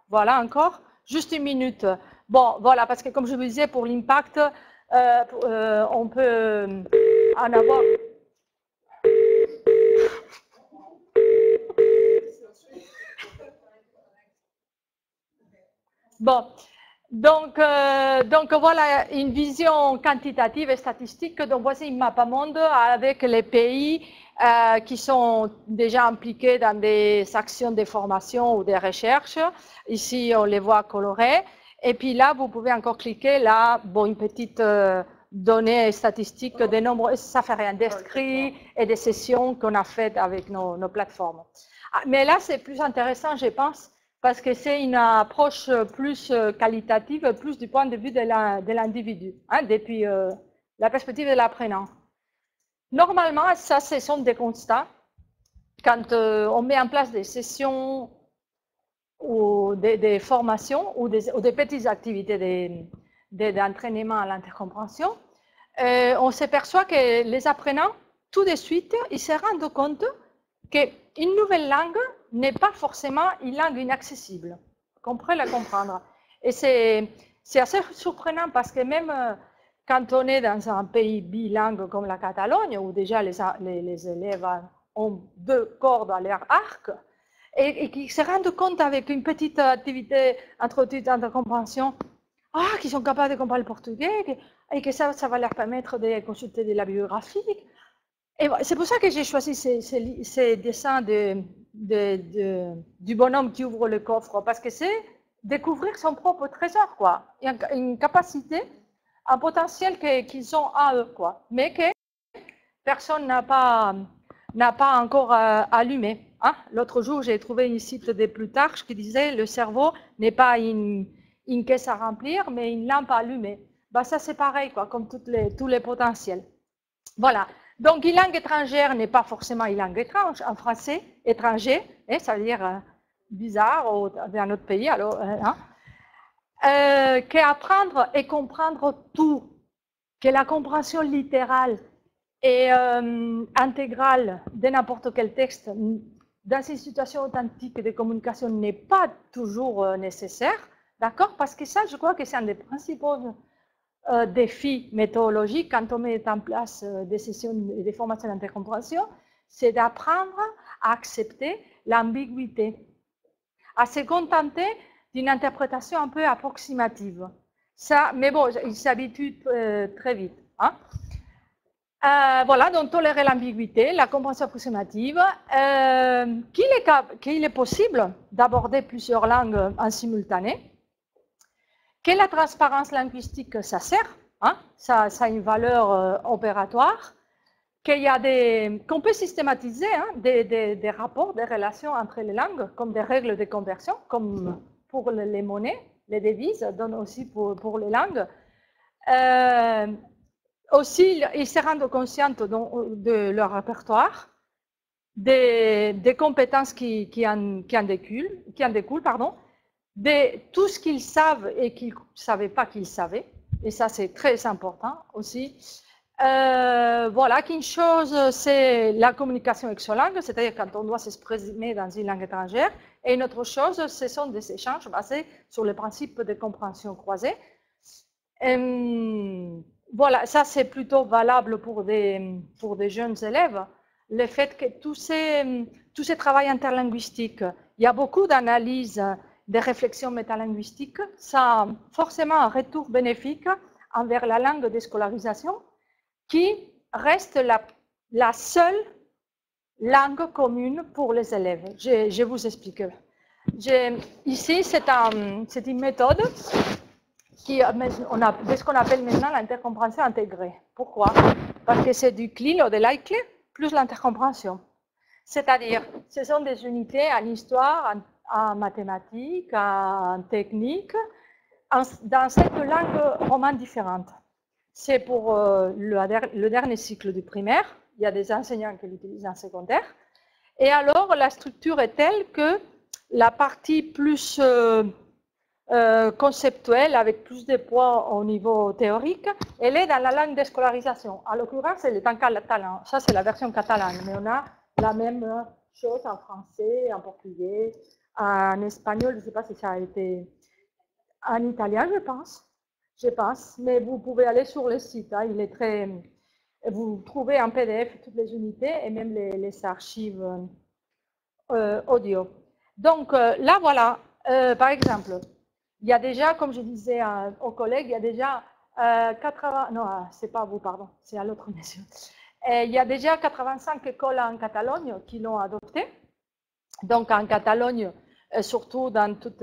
Voilà, encore. Juste une minute. Bon, voilà, parce que comme je vous disais, pour l'impact, on peut en avoir... Bon, Donc voilà une vision quantitative et statistique. Donc voici une map monde avec les pays qui sont déjà impliqués dans des actions de formation ou de recherche. Ici, on les voit colorés. Et puis là, vous pouvez encore cliquer là, bon, une petite donnée statistique des nombres, ça fait rien, d'inscrits et des sessions qu'on a faites avec nos plateformes. Mais là, c'est plus intéressant, je pense, parce que c'est une approche plus qualitative, plus du point de vue de l'individu, hein, depuis la perspective de l'apprenant. Normalement, ça, ce sont des constats. Quand on met en place des sessions ou des formations ou des petites activités d'entraînement à l'intercompréhension, on s'aperçoit que les apprenants, tout de suite, ils se rendent compte qu'une nouvelle langue n'est pas forcément une langue inaccessible. On pourrait la comprendre. Et c'est assez surprenant parce que même quand on est dans un pays bilingue comme la Catalogne, où déjà les élèves ont 2 cordes à leur arc, et qui se rendent compte avec une petite activité introduite dans la compréhension, qu'ils sont capables de comprendre le portugais, et que ça va leur permettre de consulter de la bibliographie. Et c'est pour ça que j'ai choisi ces dessins du bonhomme qui ouvre le coffre, parce que c'est découvrir son propre trésor, quoi. Il y a une capacité, un potentiel qu'ils ont à eux, quoi, mais que personne n'a pas encore allumé. Hein? L'autre jour, j'ai trouvé une site de Plutarque qui disait le cerveau n'est pas une caisse à remplir, mais une lampe à allumer. Ben, ça, c'est pareil, quoi, comme tous les potentiels. Voilà. Donc, une langue étrangère n'est pas forcément une langue étrange. En français, étranger, ça veut dire bizarre ou d'un autre pays. Alors, qu'apprendre et comprendre tout, que la compréhension littérale et intégrale de n'importe quel texte dans une situation authentique de communication n'est pas toujours nécessaire, d'accord? Parce que ça, je crois que c'est un des principaux défis méthodologiques quand on met en place des sessions et des formations d'intercompréhension, c'est d'apprendre à accepter l'ambiguïté, à se contenter d'une interprétation un peu approximative. Ça, mais bon, il s'habitue très vite. Hein? Voilà, donc tolérer l'ambiguïté, la compréhension approximative, qu'il est possible d'aborder plusieurs langues en simultané, que la transparence linguistique, ça sert, hein, ça a une valeur opératoire, qu'on peut systématiser des rapports, des relations entre les langues, comme des règles de conversion, comme pour les monnaies, les devises, donnent aussi pour les langues. Aussi, ils se rendent conscients de leur répertoire, des compétences qui en découlent, de tout ce qu'ils savent et qu'ils ne savaient pas qu'ils savaient. Et ça, c'est très important aussi. Voilà, qu'une chose, c'est la communication exolangue, c'est-à-dire quand on doit s'exprimer dans une langue étrangère. Et une autre chose, ce sont des échanges basés sur les principes de compréhension croisée. Voilà, ça c'est plutôt valable pour des jeunes élèves. Le fait que tout ce travail interlinguistique, il y a beaucoup d'analyses, de réflexions métalinguistiques, ça a forcément un retour bénéfique envers la langue de scolarisation qui reste la seule langue commune pour les élèves. Je vous explique. Ici, c'est une méthode de ce qu'on appelle maintenant l'intercompréhension intégrée. Pourquoi? Parce que c'est du CLIL ou de l'ICLE plus l'intercompréhension. C'est-à-dire, ce sont des unités en histoire, en mathématiques, en technique, dans 7 langues romane différentes. C'est pour le dernier cycle du primaire. Il y a des enseignants qui l'utilisent en secondaire. Et alors, la structure est telle que la partie plus conceptuelle, avec plus de poids au niveau théorique, elle est dans la langue de scolarisation. En l'occurrence, elle est en catalan. Ça, c'est la version catalane. Mais on a la même chose en français, en portugais, en espagnol. Je ne sais pas si ça a été en italien, je pense. Mais vous pouvez aller sur le site. Hein, il est très... Vous trouvez en PDF toutes les unités et même les archives audio. Donc là, voilà, par exemple, il y a déjà, comme je disais aux collègues, il y a déjà 80, non, c'est pas vous, pardon, c'est à l'autre monsieur. Il y a déjà 85 écoles en Catalogne qui l'ont adopté. Donc en Catalogne, surtout dans toute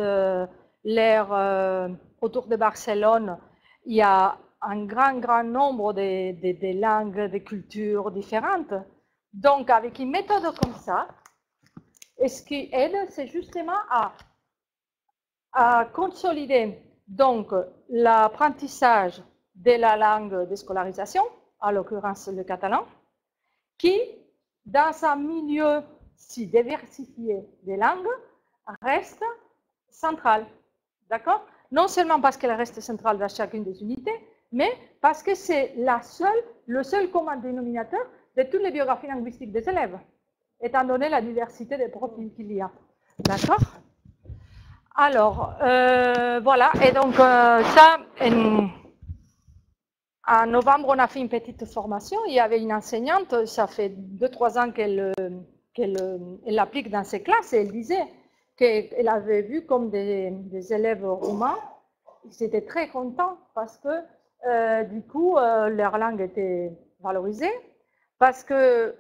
l'aire autour de Barcelone, il y a un grand nombre de langues, de cultures différentes. Donc avec une méthode comme ça, et ce qui aide, c'est justement à consolider donc l'apprentissage de la langue de scolarisation, en l'occurrence le catalan, qui, dans un milieu si diversifié des langues, reste centrale. D'accord? Non seulement parce qu'elle reste centrale dans chacune des unités, mais parce que c'est le seul commun dénominateur de toutes les biographies linguistiques des élèves, étant donné la diversité des profils qu'il y a. D'accord? Alors, voilà, et donc ça, en novembre, on a fait une petite formation. Il y avait une enseignante, ça fait 2-3 ans qu'elle l'applique dans ses classes, et elle disait qu'elle avait vu comme des élèves roumains, ils étaient très contents parce que du coup, leur langue était valorisée, parce que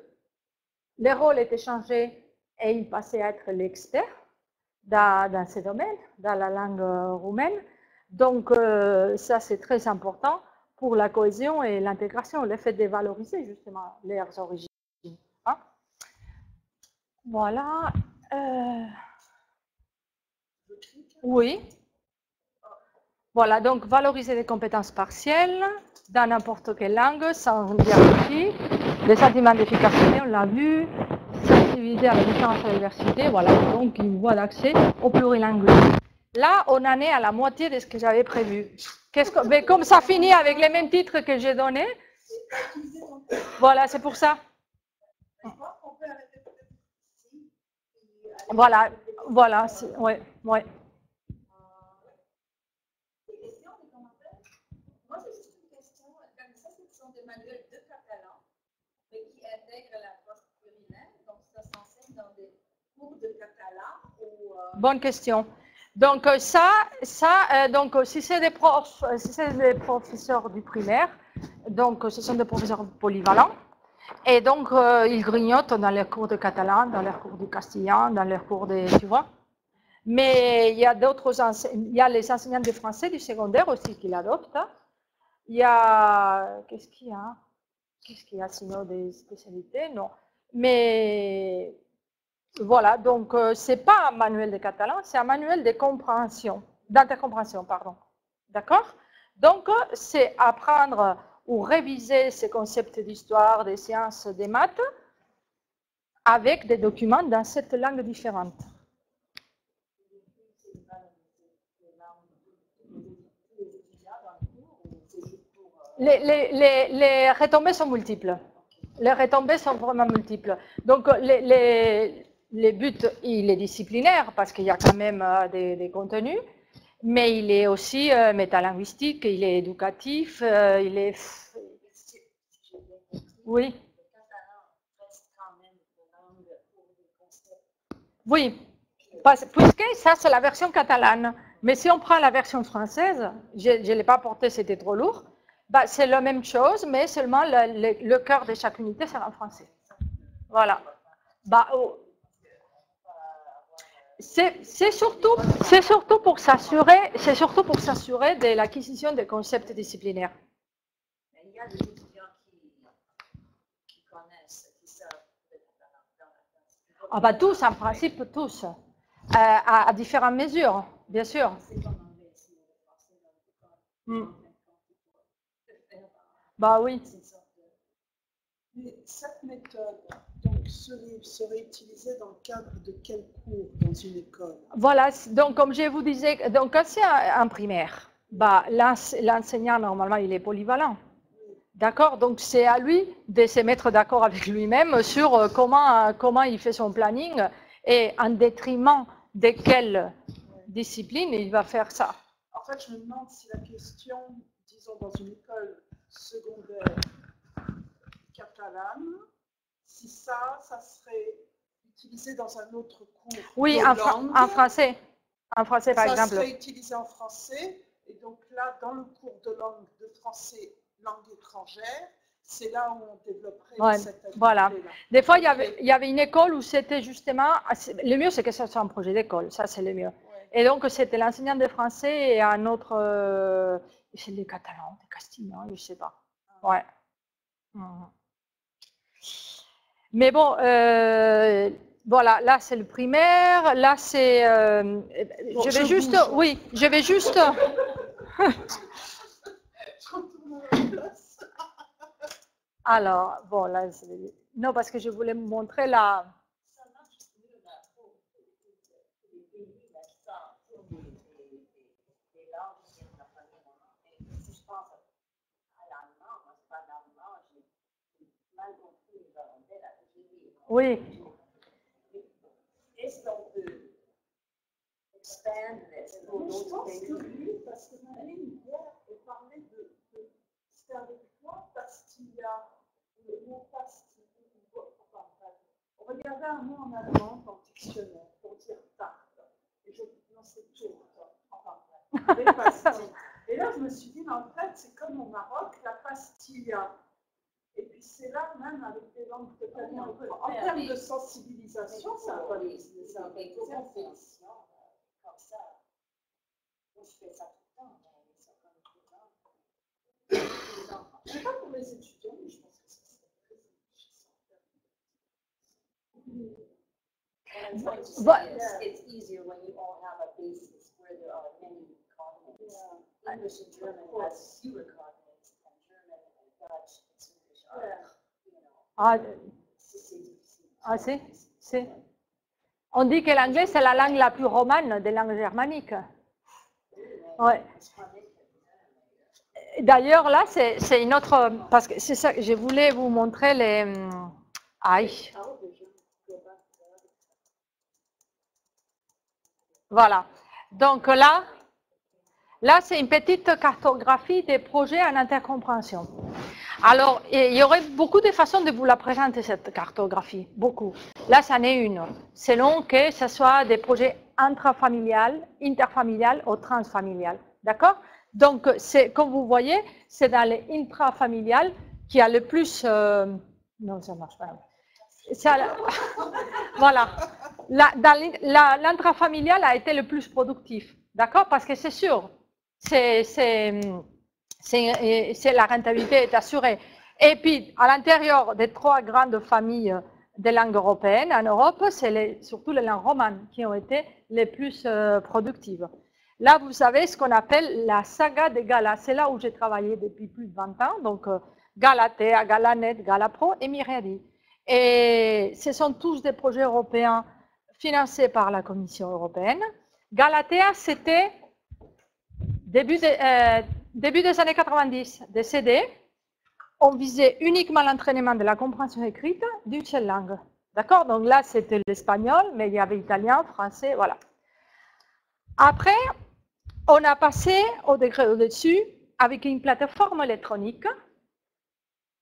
les rôles étaient changés et ils passaient à être l'expert dans ces domaines, dans la langue roumaine. Donc, ça, c'est très important pour la cohésion et l'intégration, le fait de valoriser justement leurs origines. Hein? Voilà. Oui. Voilà, donc valoriser les compétences partielles dans n'importe quelle langue, sans hiérarchie, les sentiments d'efficacité, on l'a vu, sensibiliser à la différence et à la diversité, voilà, donc une voie d'accès au plurilinguisme. Là, on en est à la moitié de ce que j'avais prévu. Mais comme ça finit avec les mêmes titres que j'ai donnés, voilà, c'est pour ça. Voilà, ouais. Moi, j'ai juste une question. Comme ça, ce sont des manuels de catalan, mais qui intègrent l'approche plurilingue. Donc, ça s'enseigne dans des cours de catalan ou... Bonne question. Donc, donc, si c'est des professeurs du primaire, donc ce sont des professeurs polyvalents, et donc ils grignotent dans leurs cours de catalan, dans leurs cours du castillan, dans leurs cours de, tu vois. Mais il y a il y a les enseignants de français du secondaire aussi qui l'adoptent. Il y a, qu'est-ce qu'il y a sinon des spécialités? Non. Mais voilà, donc ce n'est pas un manuel de catalan, c'est un manuel de compréhension, d'intercompréhension, pardon. D'accord? Donc, c'est apprendre ou réviser ces concepts d'histoire, des sciences, des maths, avec des documents dans cette langue différente. Les retombées sont multiples. Les retombées sont vraiment multiples. Donc, les buts, il est disciplinaire parce qu'il y a quand même des contenus, mais il est aussi métalinguistique, il est éducatif, il est... Oui. Oui, puisque ça c'est la version catalane, mais si on prend la version française, je ne l'ai pas portée, c'était trop lourd, bah, c'est la même chose, mais seulement le cœur de chaque unité sera en français. Voilà. Bah, c'est surtout pour s'assurer de l'acquisition des concepts disciplinaires. Il y a des étudiants qui connaissent, qui savent. Ah bah tous, en principe, tous, à différentes mesures, bien sûr. Bah oui. Mais cette méthode donc, serait utilisée dans le cadre de quel cours dans une école? Voilà, donc comme je vous disais, donc quand c'est en primaire, bah, l'enseignant normalement il est polyvalent. D'accord? Donc c'est à lui de se mettre d'accord avec lui-même sur comment il fait son planning et en détriment de quelle discipline il va faire ça. En fait, je me demande si la question, disons dans une école secondaire catalane, si ça serait utilisé dans un autre cours. Oui, en français. En français, par exemple. Ça serait utilisé en français. Et donc là, dans le cours de langue de français, langue étrangère, c'est là où on développerait cette activité-là. Voilà. Des fois, il y avait une école où c'était justement... Le mieux, c'est que ça soit un projet d'école. Ça, c'est le mieux. Ouais. Et donc, c'était l'enseignant de français et un autre... c'est les catalans, des castillans, je ne sais pas. Ouais. Mais bon, voilà, là, c'est le primaire. Là, c'est... bon, je vais juste... Bouge. Oui, je vais juste... Alors, bon, là, non, parce que je voulais vous montrer la... Ça marche mieux là pour les pays là, des langues qui sont la famille. Si je pense à l'allemand, moi, c'est pas l'allemand, j'ai mal compris les Hollandais là. Oui. Est-ce qu'on peut expand this pour d'autres pays? Je pense que oui, parce que Marine hier parlait de c'était avec toi, Pastilla. Le mot pastille, on regardait un mot en allemand dans le dictionnaire pour dire tarte. Et je non, c'est tourte. Enfin, les pastilles. Et là, je me suis dit, mais en fait, c'est comme au Maroc, la pastilla. Et puis c'est là même avec des langues totalement. En termes de sensibilisation, ça va les définition comme ça. Moi, je fais ça tout le temps, mais ça prend tout le temps. Je ne sais pas pour les étudiants, mais je pense que ça serait très enrichissant. But it's easier when you all have a basis where there are many continents. Yeah. English and German has fewer continents, and German and Dutch and Swedish are, c'est. On dit que l'anglais, c'est la langue la plus romane des langues germaniques. Ouais. D'ailleurs, là, c'est une autre... Parce que c'est ça, je voulais vous montrer les... Aïe. Voilà. Donc là c'est une petite cartographie des projets en intercompréhension. Alors, il y aurait beaucoup de façons de vous la présenter, cette cartographie. Beaucoup. Là, c'en est une. Selon que ce soit des projets intrafamiliales, interfamiliales ou transfamiliales. D'accord? Donc, comme vous voyez, c'est dans les intrafamiliales qu'il y a le plus... non, ça ne marche pas. Voilà. L'intrafamilial a été le plus productif. D'accord? Parce que c'est sûr, la rentabilité est assurée. Et puis, à l'intérieur des 3 grandes familles de langues européennes en Europe, c'est surtout les langues romanes qui ont été les plus productives. Là, vous savez ce qu'on appelle la saga de Gala. C'est là où j'ai travaillé depuis plus de 20 ans. Donc, Galatea, Galanet, Galapro et Myriadi. Et ce sont tous des projets européens financés par la Commission européenne. Galatea, c'était début des années 90, décédé. On visait uniquement l'entraînement de la compréhension écrite d'une seule langue. D'accord? Donc là, c'était l'espagnol, mais il y avait italien, français, voilà. Après, on a passé au degré au-dessus avec une plateforme électronique,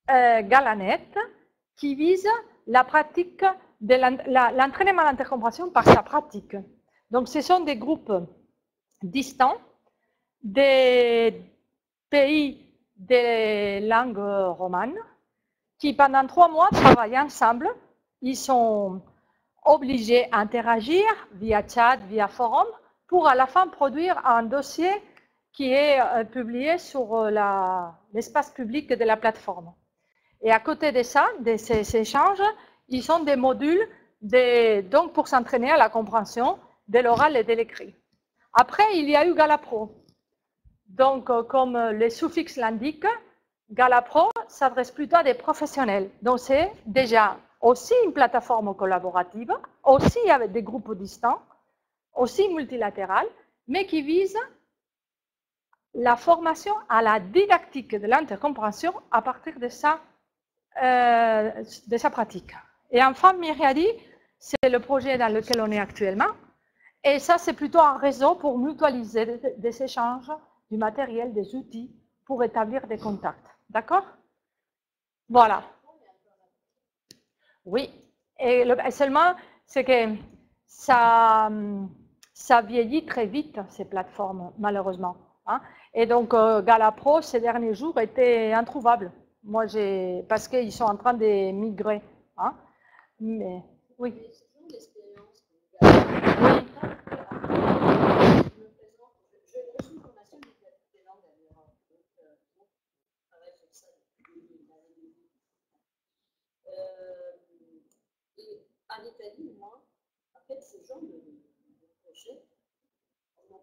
Galanet, qui vise la pratique de l'entraînement à l'intercompréhension par sa pratique. Donc, ce sont des groupes distants des pays des langues romanes qui, pendant 3 mois, travaillent ensemble. Ils sont obligés à interagir via chat, via forum, pour à la fin produire un dossier qui est publié sur l'espace public de la plateforme. Et à côté de ça, de ces échanges, ils ont des modules donc pour s'entraîner à la compréhension de l'oral et de l'écrit. Après, il y a eu Galapro. Donc, comme les suffixes l'indiquent, Galapro s'adresse plutôt à des professionnels. Donc, c'est déjà aussi une plateforme collaborative, aussi avec des groupes distants, aussi multilatérale, mais qui vise la formation à la didactique de l'intercompréhension à partir de sa pratique. Et enfin, Myriadi, c'est le projet dans lequel on est actuellement. Et ça, c'est plutôt un réseau pour mutualiser des échanges, du matériel, des outils, pour établir des contacts. D'accord? Voilà. Oui. Et seulement, c'est que ça ça vieillit très vite, ces plateformes, malheureusement. Hein. Et donc, Galapro, ces derniers jours, était introuvable. Moi, parce qu'ils sont en train de migrer. Hein. Mais, oui. En Italie, moi, en fait, ce genre de projets ne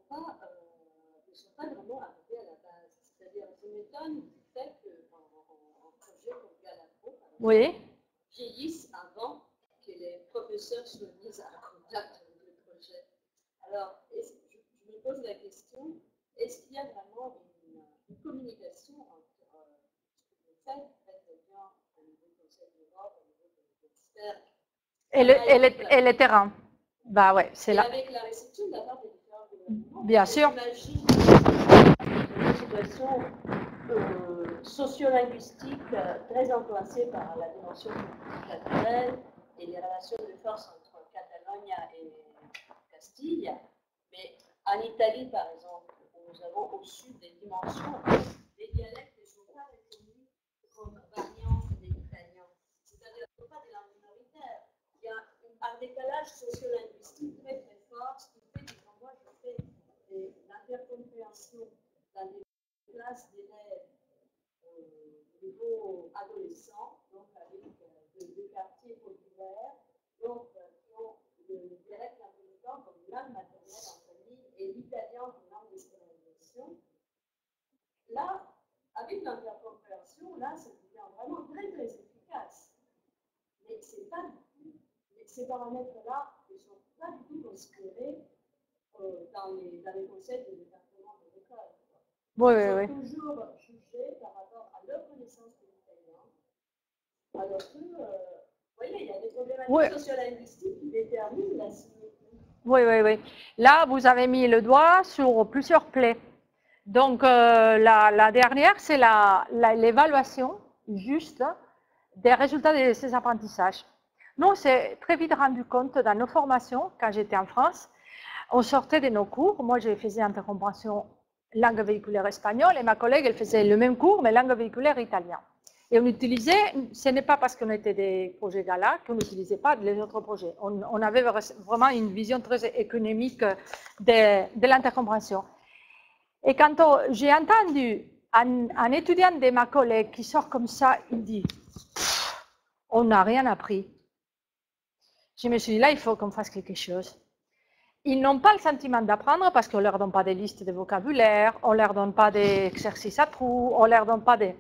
sont pas vraiment arrivés à la base. C'est-à-dire, je m'étonne du fait qu'un projet comme Galapro, vieillisse avant que les professeurs soient mis en contact avec le projet. Alors, je me pose la question, est-ce qu'il y a vraiment une communication entre ce que vous faites, bien au niveau du Conseil d'Europe, au niveau des experts, et le terrain. Bah ouais, c'est là. Avec la réception de la part des différents gouvernements. Bien sûr. J'imagine une situation sociolinguistique très influencée par la dimension culturelle et les relations de force entre Catalogne et Castille. Mais en Italie, par exemple, où nous avons au sud des dimensions, les dialectes ne sont pas reconnus comme variantes des italiens. C'est-à-dire qu'il ne faut pas des langues minoritaires. Il y a un décalage socio-linguistique très très fort, ce qui fait que quand moi je fais l'intercompréhension dans des classes d'élèves au niveau adolescent, donc avec des quartiers populaires, donc qui ont le dialecte napolitain comme langue maternelle en famille et l'italien comme langue de scolarisation, là, avec l'intercompréhension, là, ça devient vraiment très très efficace. Mais c'est pas ces paramètres-là ne sont pas du tout considérés dans les conseils des départements de l'école. Oui. Ils sont toujours jugés par rapport à leur connaissance de l'italien, alors que, vous voyez, il y a des problématiques sociolinguistiques qui déterminent la symétrie. Oui. Là, vous avez mis le doigt sur plusieurs plaies. Donc, la dernière, c'est l'évaluation juste des résultats de ces apprentissages. Nous, on s'est très vite rendu compte dans nos formations, quand j'étais en France, on sortait de nos cours, moi je faisais intercompréhension langue véhiculaire espagnole et ma collègue, elle faisait le même cours, mais langue véhiculaire italien. Et on utilisait, ce n'est pas parce qu'on était des projets GALA qu'on n'utilisait pas les autres projets. On avait vraiment une vision très économique de l'intercompréhension. Et quand j'ai entendu un étudiant de ma collègue qui sort comme ça, il dit « on n'a rien appris ». Je me suis dit, là, il faut qu'on fasse quelque chose. Ils n'ont pas le sentiment d'apprendre parce qu'on ne leur donne pas des listes de vocabulaire, on ne leur donne pas d'exercices à trous, on ne leur donne pas des...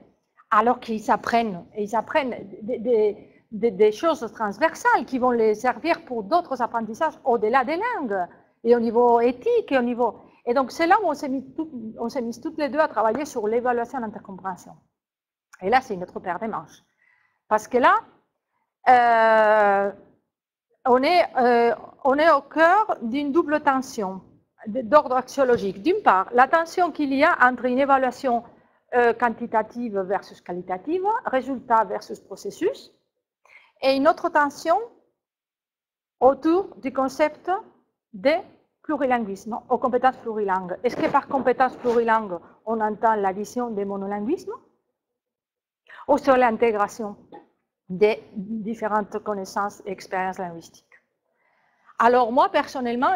Alors qu'ils apprennent, et ils apprennent des choses transversales qui vont les servir pour d'autres apprentissages au-delà des langues, et au niveau éthique, et au niveau... Et donc, c'est là où on s'est mis toutes les deux à travailler sur l'évaluation de l'intercompréhension. Et là, c'est une autre paire de manches. Parce que là, on est au cœur d'une double tension d'ordre axiologique. D'une part, la tension qu'il y a entre une évaluation quantitative versus qualitative, résultat versus processus, et une autre tension autour du concept de plurilinguisme, aux compétences plurilingues. Est-ce que par compétences plurilingues, on entend l'addition des monolinguismes ou sur l'intégration des différentes connaissances et expériences linguistiques. Alors moi, personnellement,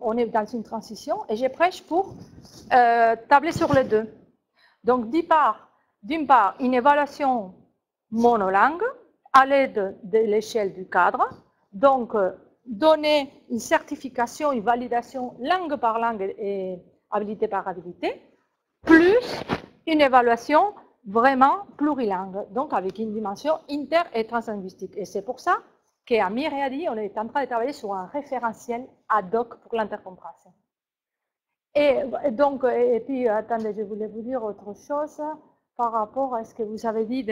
on est dans une transition, et je prêche pour tabler sur les deux. Donc, d'une part, une évaluation monolingue à l'aide de l'échelle du cadre, donc donner une certification, une validation langue par langue et habilité par habilité, plus une évaluation vraiment plurilingue, donc avec une dimension inter- et translinguistique. Et c'est pour ça qu'à Myriadi, on est en train de travailler sur un référentiel ad hoc pour l'intercompréhension. Et puis, attendez, je voulais vous dire autre chose par rapport à ce que vous avez dit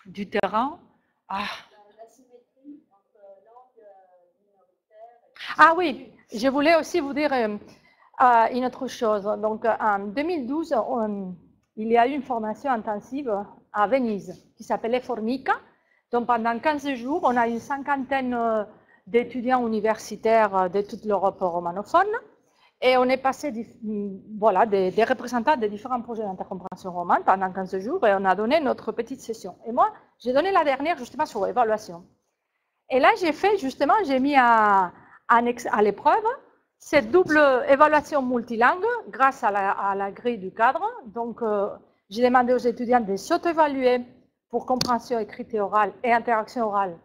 du terrain. La symétrie entre langue minoritaire. Ah oui, je voulais aussi vous dire une autre chose. Donc, en 2012, il y a eu une formation intensive à Venise qui s'appelait Formica. Donc, pendant 15 jours, on a une cinquantaine d'étudiants universitaires de toute l'Europe romanophone. Et on est passé voilà, des représentants de différents projets d'intercompréhension romane pendant 15 jours et on a donné notre petite session. Et moi, j'ai donné la dernière justement sur l'évaluation. Et là, j'ai mis à l'épreuve cette double évaluation multilingue grâce à la grille du cadre. Donc, j'ai demandé aux étudiants de s'auto-évaluer pour compréhension écrite et orale et interaction orale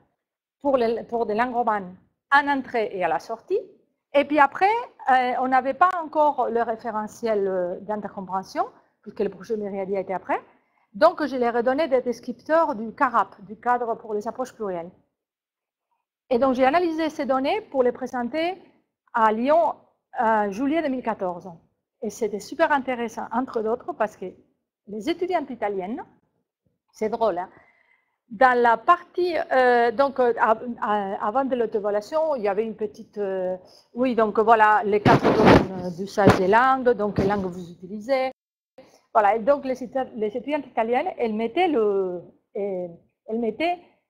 pour des langues romanes en entrée et à la sortie. Et puis après, on n'avait pas encore le référentiel d'intercompréhension, puisque le projet Myriadi a été après. Donc, je leur ai donné des descripteurs du CARAP, du cadre pour les approches plurielles. Et donc, j'ai analysé ces données pour les présenter à Lyon en juillet 2014. Et c'était super intéressant, entre d'autres, parce que les étudiantes italiennes, c'est drôle, hein, dans la partie, avant de l'auto-évaluation, il y avait une petite, oui, donc voilà, les 4 domaines d'usage des langues, donc les langues que vous utilisez. Voilà, et donc les étudiantes italiennes, elles mettaient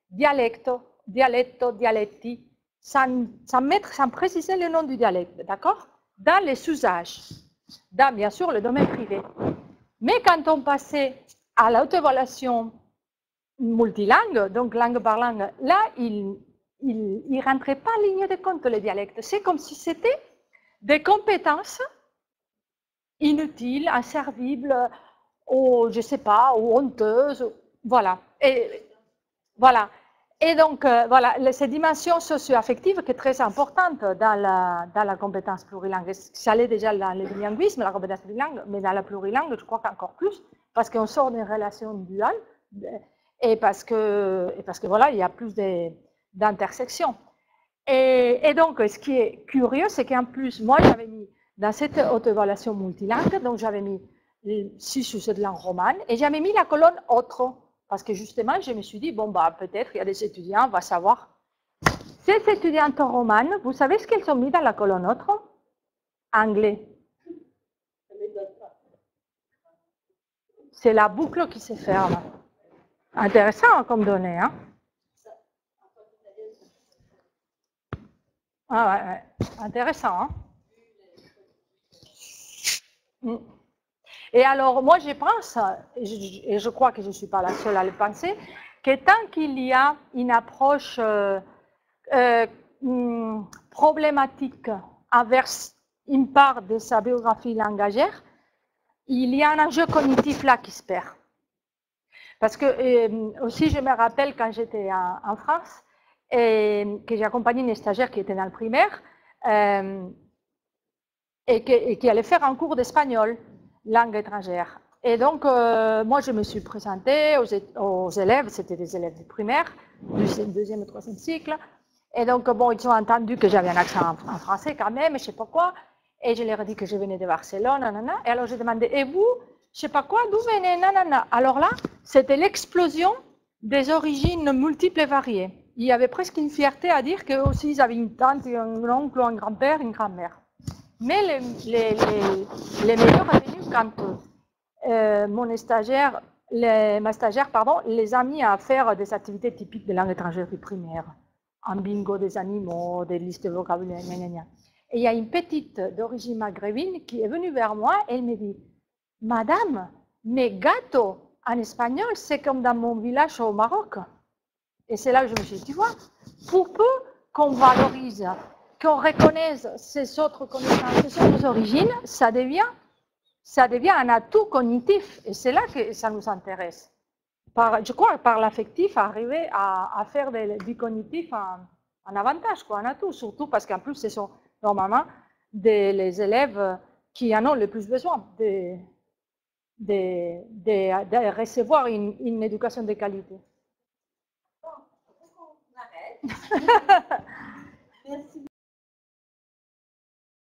dialecto, dialetti, sans préciser le nom du dialecte, d'accord? Dans les usages, dans bien sûr le domaine privé. Mais quand on passait à l'auto-évaluation multilingue, donc langue par langue, là, il ne rentrait pas en ligne de compte les dialectes. C'est comme si c'était des compétences inutiles, inservibles, ou je ne sais pas, ou honteuses, voilà. Et voilà. Et donc, voilà, cette dimension socio-affective qui est très importante dans la compétence plurilingue. Ça allait déjà dans le bilinguisme, la compétence plurilingue, mais dans la plurilingue, je crois qu'encore plus, parce qu'on sort d'une relation duale, et parce que voilà, il y a plus d'intersections. Et donc, ce qui est curieux, c'est qu'en plus, moi, j'avais mis dans cette auto-évaluation multilingue, donc j'avais mis 6 ou 7 langues romanes, et j'avais mis la colonne autre, parce que justement, je me suis dit, bon, bah, peut-être il y a des étudiants, on va savoir. Ces étudiantes romanes, vous savez ce qu'elles ont mis dans la colonne autre? Anglais. C'est la boucle qui se ferme. Intéressant comme donnée, hein? Ah ouais, intéressant, hein? Et alors, moi, je pense, et je crois que je ne suis pas la seule à le penser, que tant qu'il y a une approche problématique envers une part de sa biographie langagère, il y a un enjeu cognitif là qui se perd. Parce que aussi, je me rappelle quand j'étais en France, et que j'ai accompagné une stagiaire qui était dans le primaire, et qui allait faire un cours d'espagnol, langue étrangère. Et donc, moi, je me suis présentée aux élèves, c'était des élèves du primaire, du 2e et 3e cycle. Et donc, bon, ils ont entendu que j'avais un accent en français quand même, je ne sais pas quoi. Et je leur ai dit que je venais de Barcelone, nanana. Et alors, j'ai demandé, et vous, je ne sais pas quoi, d'où venez, nanana. Alors là, c'était l'explosion des origines multiples et variées. Il y avait presque une fierté à dire qu'eux aussi, ils avaient une tante, un oncle, un grand-père, une grand-mère. Mais les meilleurs est venu quand ma stagiaire, les a mis à faire des activités typiques de langue étrangère du primaire. Un bingo des animaux, des listes de vocabulaire, gna gna gna. Et il y a une petite d'origine maghrébine qui est venue vers moi et elle me dit, Madame, mais gâteau en espagnol, c'est comme dans mon village au Maroc. Et c'est là que je me suis dit, tu vois, pour peu qu'on valorise, qu'on reconnaisse ces autres connaissances, ces autres origines, ça devient un atout cognitif. Et c'est là que ça nous intéresse. Je crois par l'affectif, arriver à faire du cognitif un avantage, quoi, un atout. Surtout parce qu'en plus, ce sont normalement les élèves qui en ont le plus besoin de recevoir une éducation de qualité. Bon, on arrête. Merci.